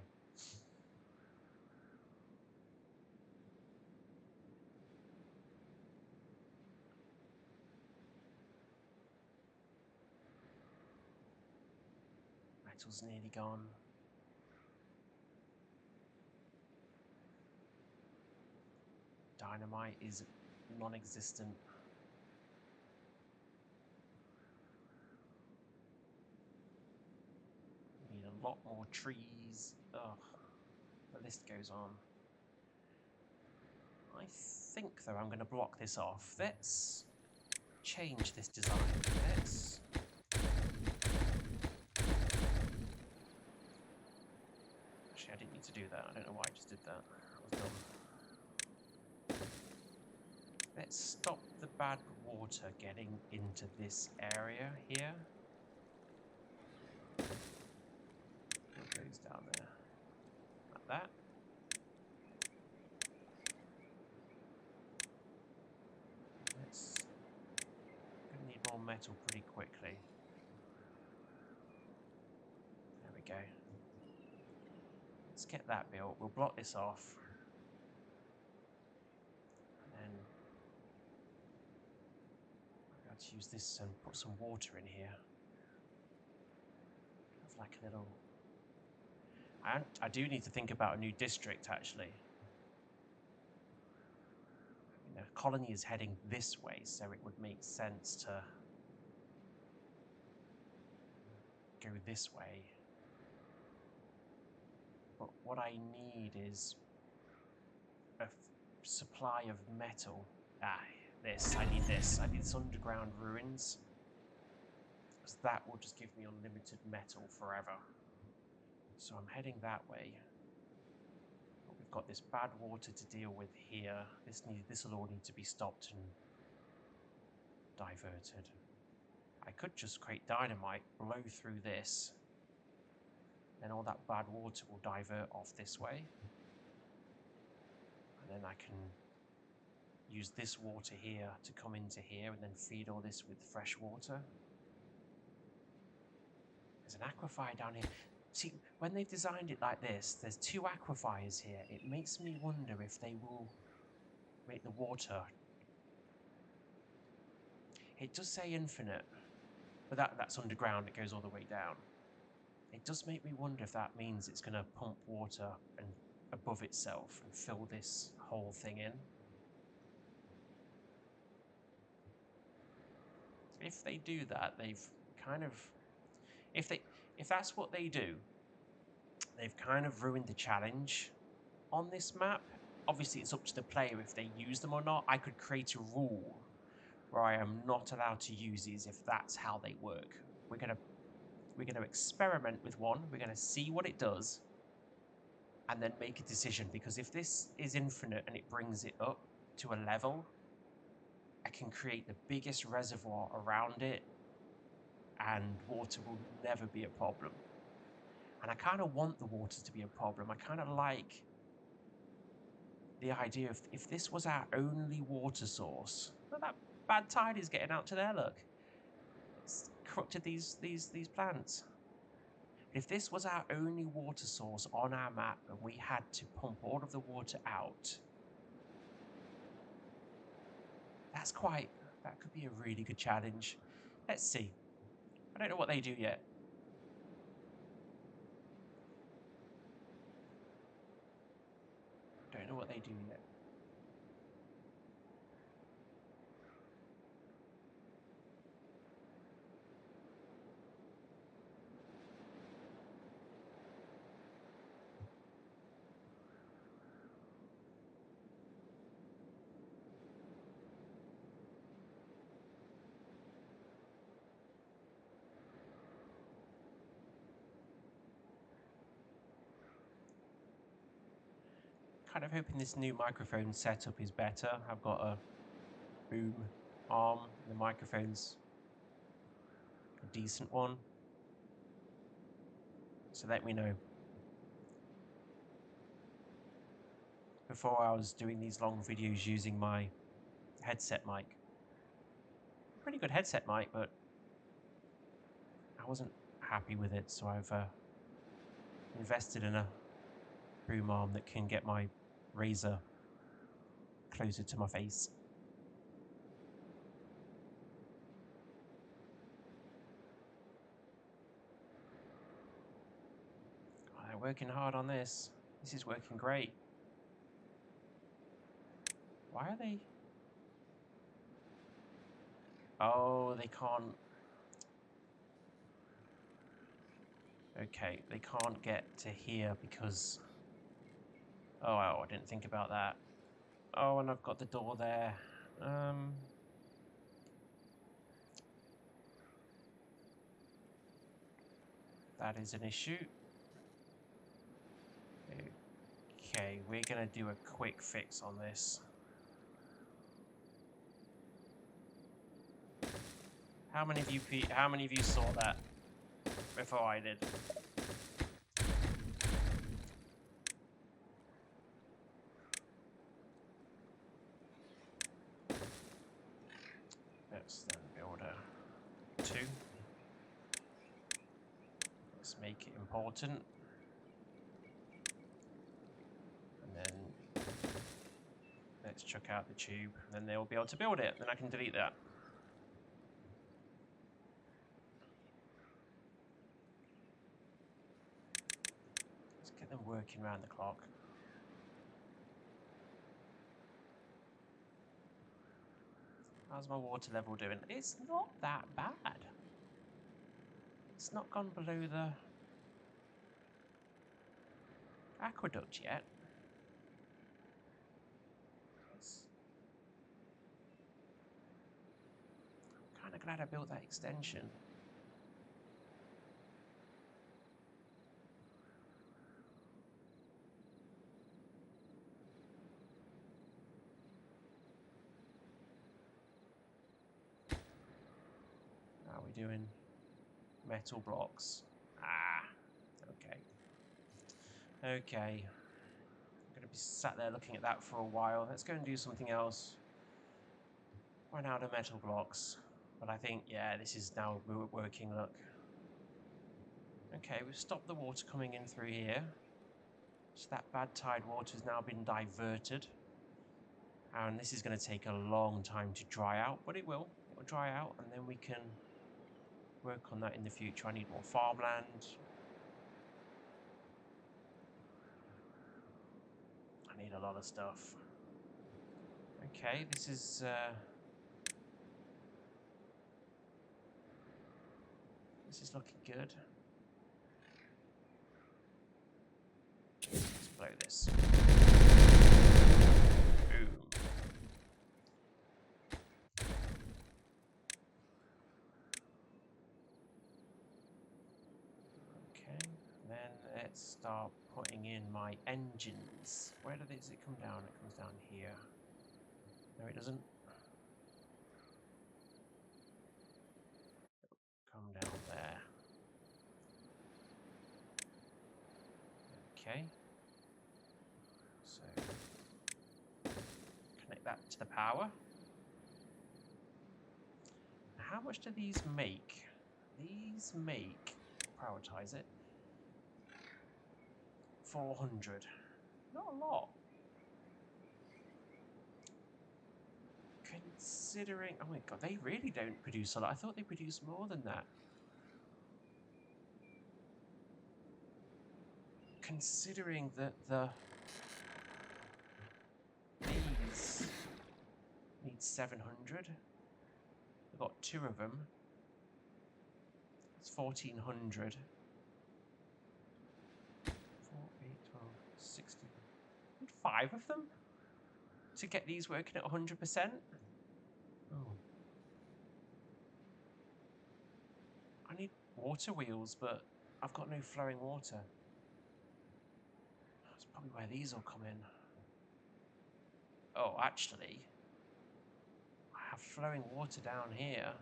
Metal's nearly gone. Dynamite is non-existent. We need a lot more trees. Ugh, the list goes on. I think, though, I'm going to block this off. Let's change this design. Let's... Actually, I didn't need to do that. I don't know why I just did that. That was dumb. Let's stop the bad water getting into this area here. It goes down there. Like that. Gonna need more metal pretty quickly. There we go. Let's get that built. We'll block this off. And then I'm going to use this and put some water in here. Have like a little... I do need to think about a new district, actually. The colony is heading this way, so it would make sense to go this way. But what I need is a supply of metal. I need this. I need this underground ruins. Because that will just give me unlimited metal forever. So I'm heading that way. But we've got this bad water to deal with here. This will all need to be stopped and diverted. I could just create dynamite, blow through this. Then all that bad water will divert off this way. And then I can use this water here to come into here and then feed all this with fresh water. There's an aquifer down here. See, when they've designed it like this, there's 2 aquifers here. It makes me wonder if they will make the water... It does say infinite, but that's underground. It goes all the way down. It does make me wonder if that means it's going to pump water and above itself and fill this whole thing in. If they do that, they've kind of... If that's what they do, they've kind of ruined the challenge on this map. Obviously, it's up to the player if they use them or not. I could create a rule where I am not allowed to use these if that's how they work. We're gonna experiment with one. We're gonna see what it does, and then make a decision. Because if this is infinite and it brings it up to a level, I can create the biggest reservoir around it, and water will never be a problem. And I kind of want the water to be a problem. I kind of like the idea of if this was our only water source. Look, that bad tide is getting out to there, look. It's corrupted these plants. If this was our only water source on our map and we had to pump all of the water out, that could be a really good challenge. Let's see. I don't know what they do yet. Don't know what they do yet. kind of hoping this new microphone setup is better. I've got a boom arm, and the microphone's a decent one. So let me know. Before I was doing these long videos using my headset mic. Pretty good headset mic, but I wasn't happy with it, so I've invested in a boom arm that can get my razor closer to my face. God, they're working hard on this. This is working great. Why are they? Oh, they can't. Okay, they can't get to here because... Oh, I didn't think about that. Oh, and I've got the door there. That is an issue. Okay, we're gonna do a quick fix on this. How many of you saw that before I did? Let's then build a 2. Let's make it important. And then let's chuck out the tube. And then they'll be able to build it. Then I can delete that. Let's get them working around the clock. How's my water level doing? It's not that bad. It's not gone below the aqueduct yet. I'm kind of glad I built that extension. How are we doing? Metal blocks. Ah, okay. Okay. I'm going to be sat there looking at that for a while. Let's go and do something else. Run out of metal blocks. But I think, yeah, this is now working, look. Okay, we've stopped the water coming in through here. So that bad tide water has now been diverted. And this is going to take a long time to dry out, but it will. It will dry out, and then we can work on that in the future. I need more farmland. I need a lot of stuff. Okay, this is looking good. Let's blow this. Boom. Okay, then let's start putting in my engines. Where does it come down? It comes down here. No, it doesn't. Come down there. Okay. So connect that to the power. How much do these make? These make, prioritize it, 400. Not a lot. Considering, oh my god, they really don't produce a lot. I thought they produced more than that. Considering that these need 700. I've got 2 of them. It's 1400. 4, 8, 12, 60. I need 5 of them to get these working at 100%. Oh. I need water wheels, but I've got no flowing water. That's probably where these will come in. Oh, actually, I have flowing water down here.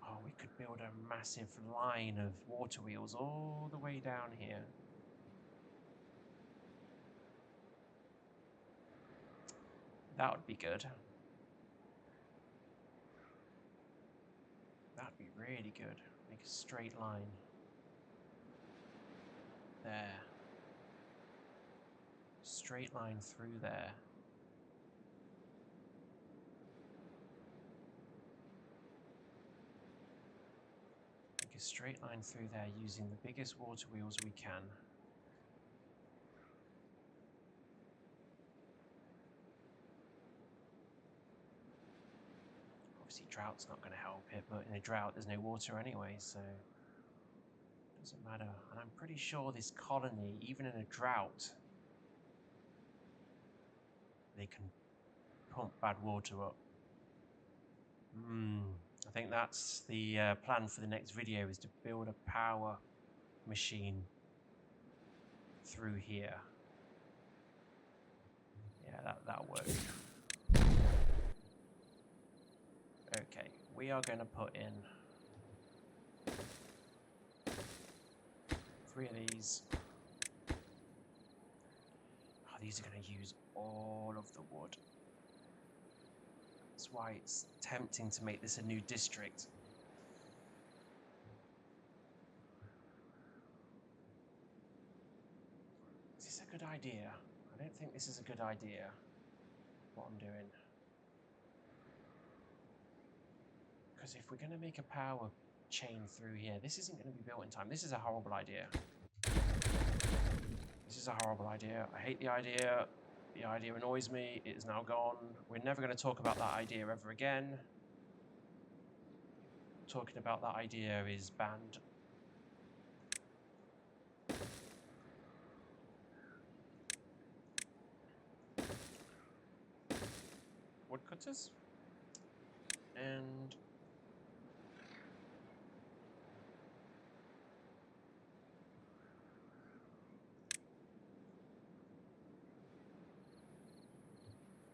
Oh, we could build a massive line of water wheels all the way down here. That would be good. That would be really good. Make a straight line. There. Straight line through there. Make a straight line through there using the biggest water wheels we can. Obviously drought's not going to help it, but in a drought there's no water anyway, so it doesn't matter. And I'm pretty sure this colony, even in a drought, they can pump bad water up. I think that's the plan for the next video, is to build a power machine through here. Yeah, that'll work. Okay, we are going to put in 3 of these. Oh, these are going to use all of the wood. That's why it's tempting to make this a new district. Is this a good idea? I don't think this is a good idea, what I'm doing. Because if we're going to make a power chain through here, this isn't going to be built in time. This is a horrible idea. This is a horrible idea. I hate the idea. The idea annoys me. It is now gone. We're never going to talk about that idea ever again. Talking about that idea is banned. Woodcutters. And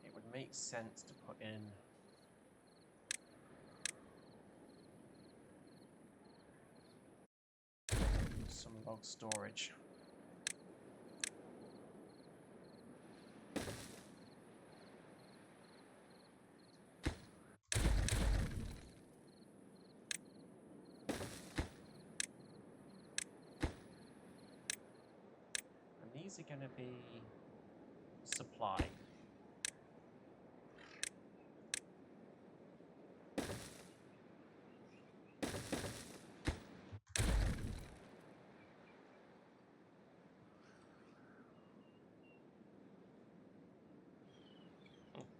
it would make sense to put in some log storage. And these are going to be supply.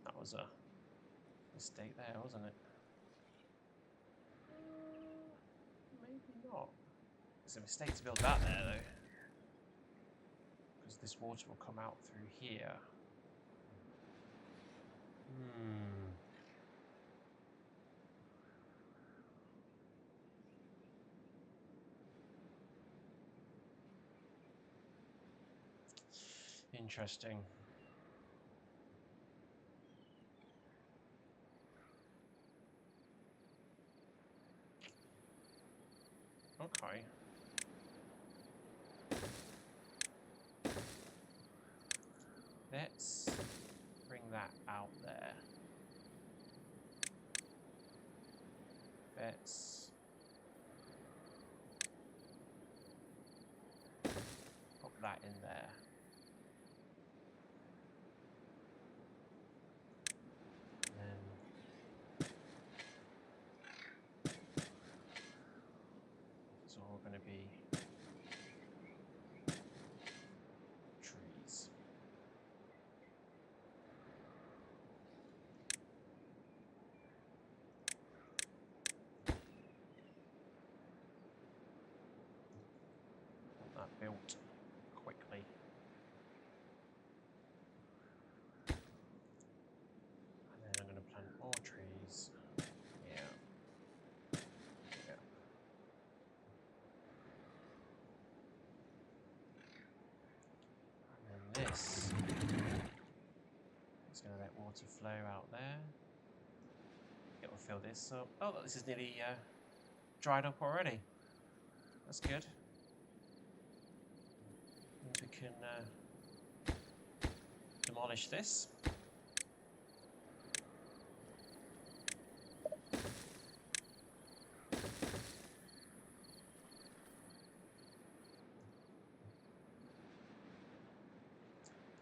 That was a mistake there, wasn't it? Maybe not. It's a mistake to build that there, though, because this water will come out through here. Interesting. Okay. Let's bring that out there. Let's pop that in there. And then it's all going to be trees. Want that built quickly. And then I'm going to plant more trees. Yeah. Yeah. And then this Just going to let water flow out there. It will fill this up. Oh, look, this is nearly dried up already. That's good. And we can demolish this.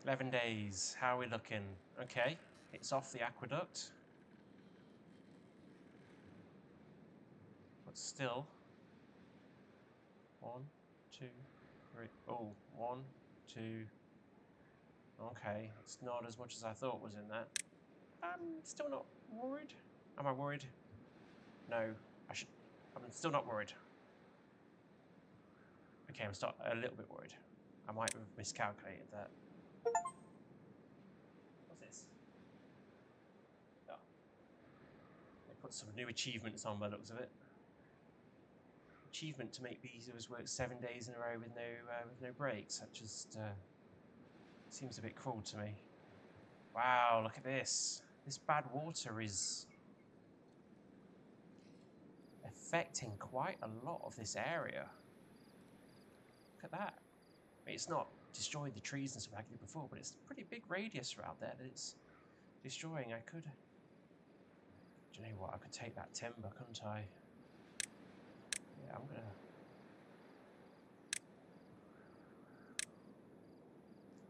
"11 days. How are we looking?" Okay, it's off the aqueduct. But still. 1, 2, 3. Oh, 1, 2. Okay, it's not as much as I thought was in that. I'm still not worried. Am I worried? No, I'm still not worried. Okay, I'm still a little bit worried. I might have miscalculated that. What's this? Oh. They put some new achievements on by the looks of it. Achievement to make beavers work 7 days in a row with no breaks. That just seems a bit cruel to me. Wow, look at this. This bad water is affecting quite a lot of this area. Look at that. I mean, it's not destroyed the trees and stuff like I did before, but it's a pretty big radius around there that it's destroying. I could... Do you know what? I could take that timber, couldn't I? Yeah, I'm gonna...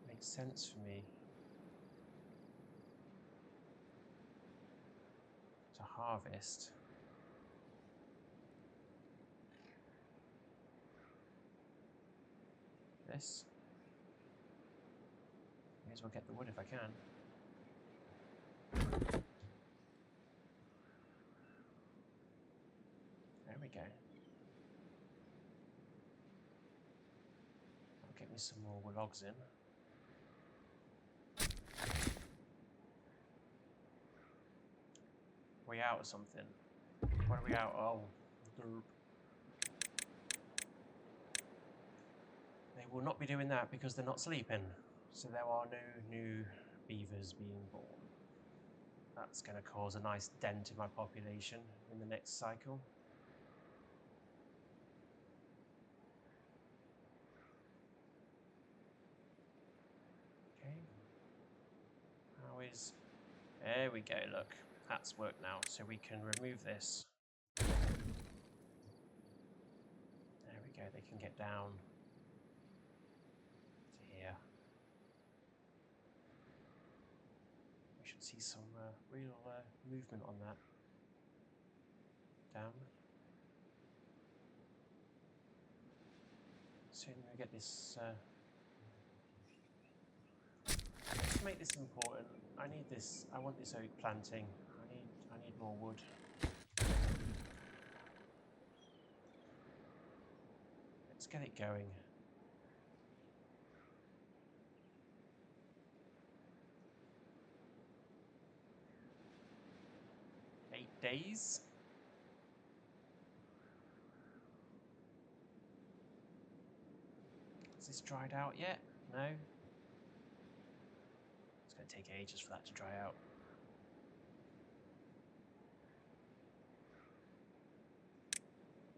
Makes sense for me to harvest. This. May as well get the wood if I can. There we go. I'll get me some more logs in. Are we out or something? What are we out? Oh, derp. They will not be doing that because they're not sleeping. So there are no new beavers being born. That's going to cause a nice dent in my population in the next cycle. Okay. How is... There we go, look. That's worked now. So we can remove this. There we go, they can get down to here. We should see some real movement on that. Down. Soon we get this... Let's make this important. I need this. I want this oak planting. I need more wood. Let's get it going. Eight days. Is this dried out yet? No. It's going to take ages for that to dry out.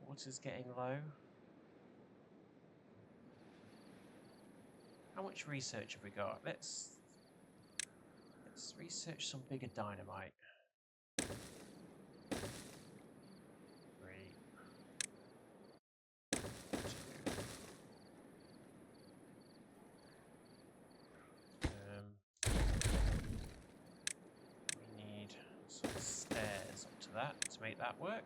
Water's getting low. How much research have we got? Let's research some bigger dynamite. 3. We need some stairs up to that to make that work.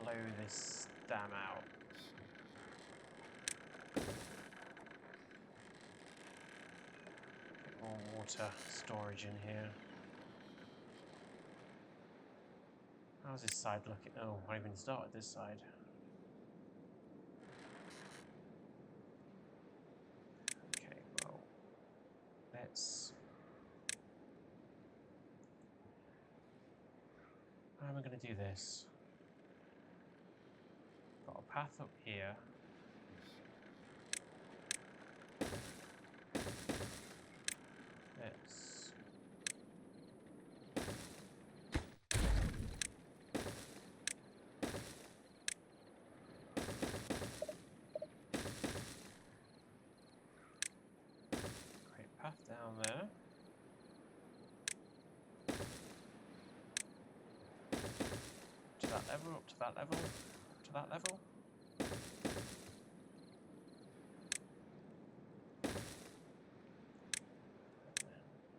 Blow this dam out. Bit more water storage in here. How's this side looking? Oh, I haven't even started this side. Okay, well, let's... How am I going going to do this. Got a path up here. This. Great path down there. To that level, up to that level, up to that level.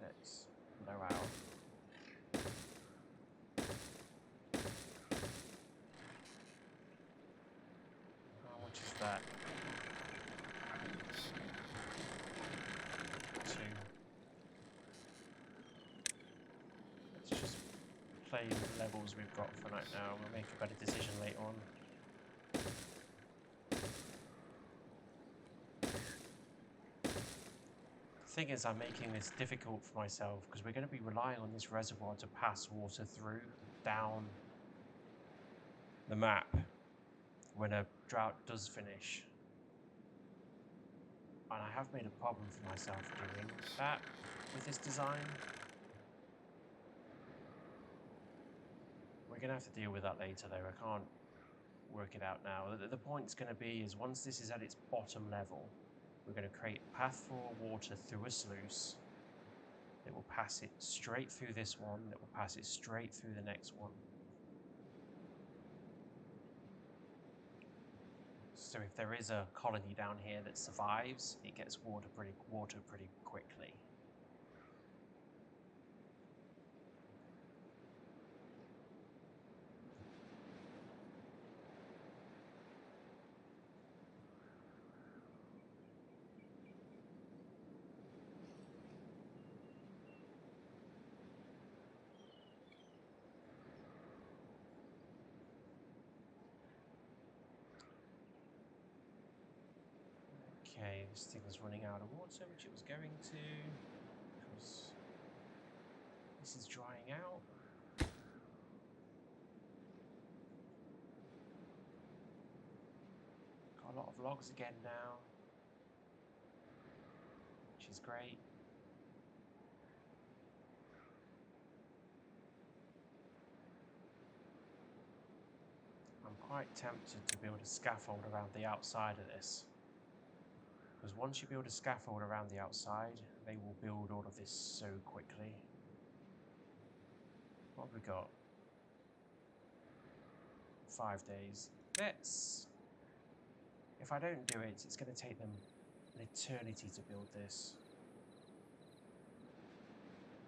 Let's blow out. How much is that? 2. Let's just play the levels we've got for right now. We'll make a better decision later on. The thing is, I'm making this difficult for myself because we're going to be relying on this reservoir to pass water through, down the map when a drought does finish. And I have made a problem for myself doing that with this design. We're going to have to deal with that later though. I can't work it out now. The point's going to be is once this is at its bottom level, we're going to create a path for water through a sluice that will pass it straight through this one, that will pass it straight through the next one. So if there is a colony down here that survives, it gets water pretty quickly. Okay, this thing is running out of water, which it was going to, because this is drying out. Got a lot of logs again now, which is great. I'm quite tempted to build a scaffold around the outside of this. Because once you build a scaffold around the outside, they will build all of this so quickly. What have we got? 5 days. If I don't do it, it's going to take them an eternity to build this.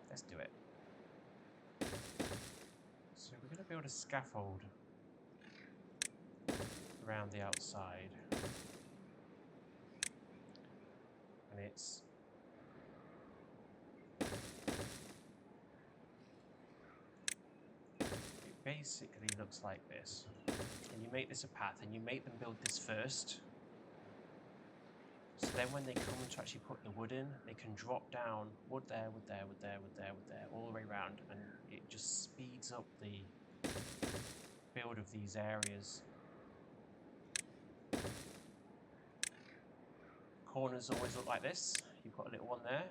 Let's do it. So we're going to build a scaffold around the outside. And it basically looks like this. And you make this a path, and you make them build this first. So then when they come to actually put the wood in, they can drop down wood there, wood there, wood there, wood there, wood there, all the way around, and it just speeds up the build of these areas. Corners always look like this. You put a little one there,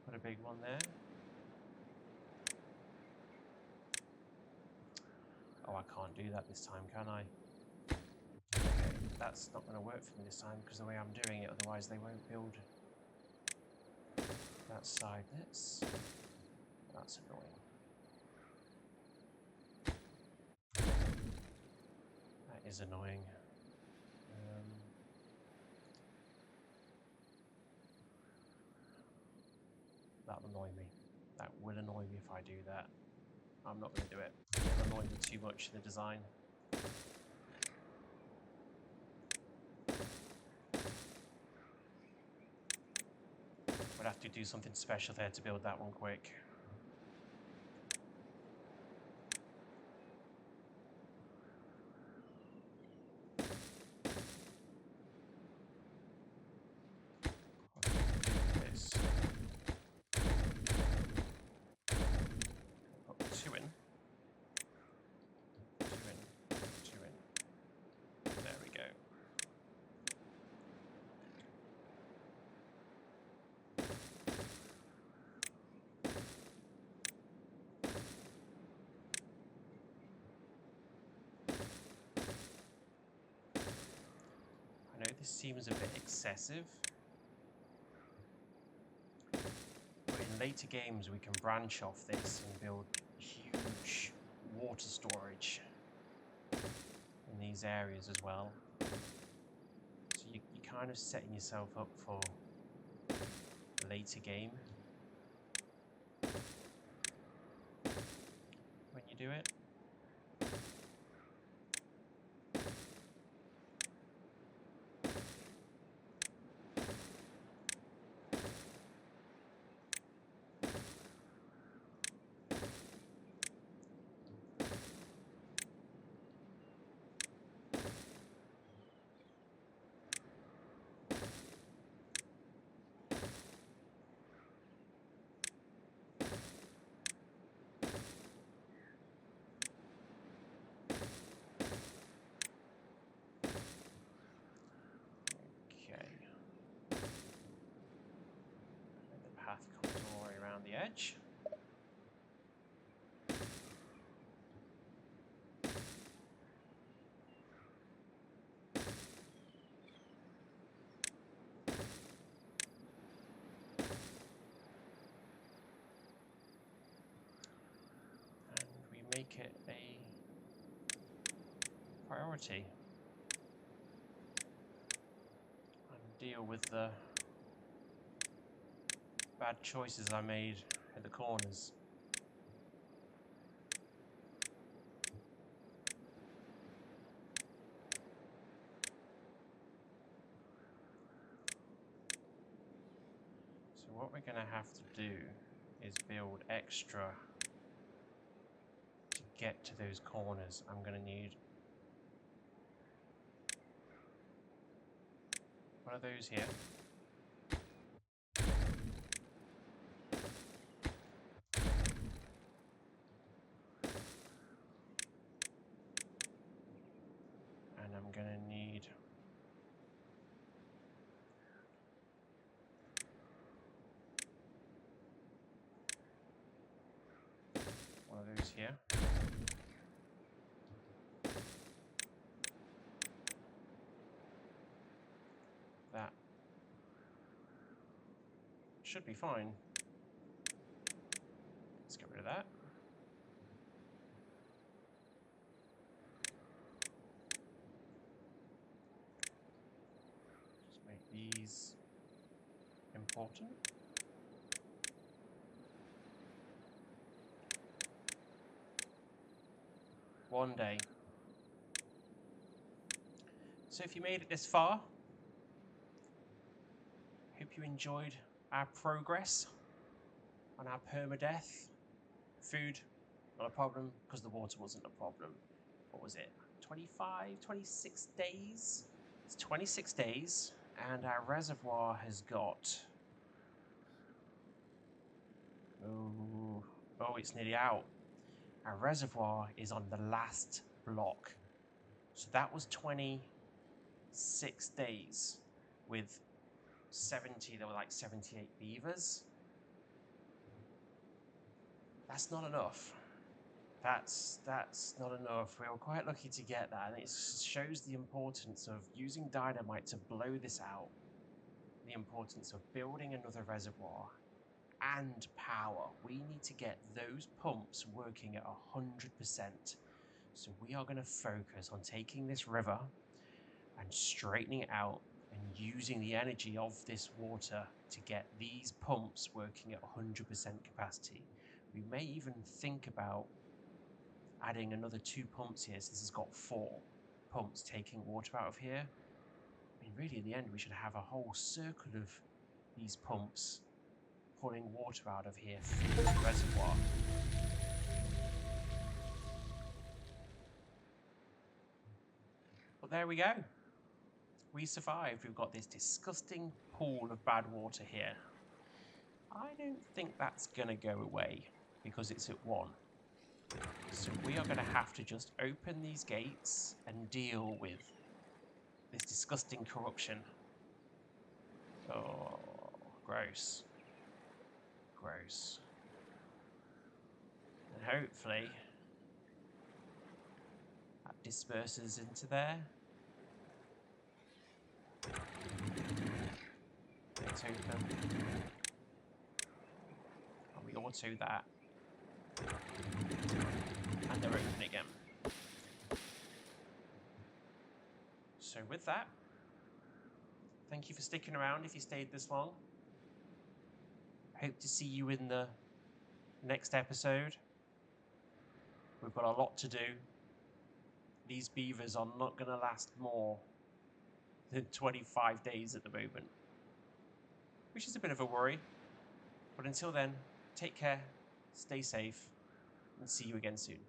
put a big one there. Oh, I can't do that this time, can I? Okay, that's not going to work for me this time because the way I'm doing it, otherwise they won't build that side. That's annoying. That is annoying. That'll annoy me. That will annoy me if I do that. I'm not going to do it. It'll annoy me too much, the design. Would have to do something special there to build that one quick. Put 2 in. This seems a bit excessive. But in later games we can branch off this and build huge water storage in these areas as well. So you're kind of setting yourself up for a later game when you do it. Path comes all the way around the edge. And we make it a priority and deal with the bad choices I made at the corners. So what we're going to have to do is build extra to get to those corners. I'm going to need one of those here. I'm going to need one of those here. That should be fine. Let's get rid of that. These important. One day. So if you made it this far, hope you enjoyed our progress on our permadeath. Food, not a problem, because the water wasn't a problem. What was it? 25, 26 days? It's 26 days. And our reservoir has got, oh, it's nearly out. Our reservoir is on the last block. So that was 26 days with 70, there were like 78 beavers. That's not enough. That's not enough. We were quite lucky to get that, and it shows the importance of using dynamite to blow this out, the importance of building another reservoir, and power. We need to get those pumps working at 100%. So we are going to focus on taking this river and straightening it out and using the energy of this water to get these pumps working at 100% capacity. We may even think about adding another 2 pumps here, so this has got 4 pumps taking water out of here. I mean, really, in the end, we should have a whole circle of these pumps pulling water out of here through the reservoir. But there we go. We survived. We've got this disgusting pool of bad water here. I don't think that's going to go away because it's at 1. So we are going to have to just open these gates and deal with this disgusting corruption. Oh, gross. Gross. And hopefully that disperses into there. open. And we auto that. And they're open again. So with that, thank you for sticking around if you stayed this long. Hope to see you in the next episode. We've got a lot to do. These beavers are not going to last more than 25 days at the moment, which is a bit of a worry. But until then, take care, stay safe, and see you again soon.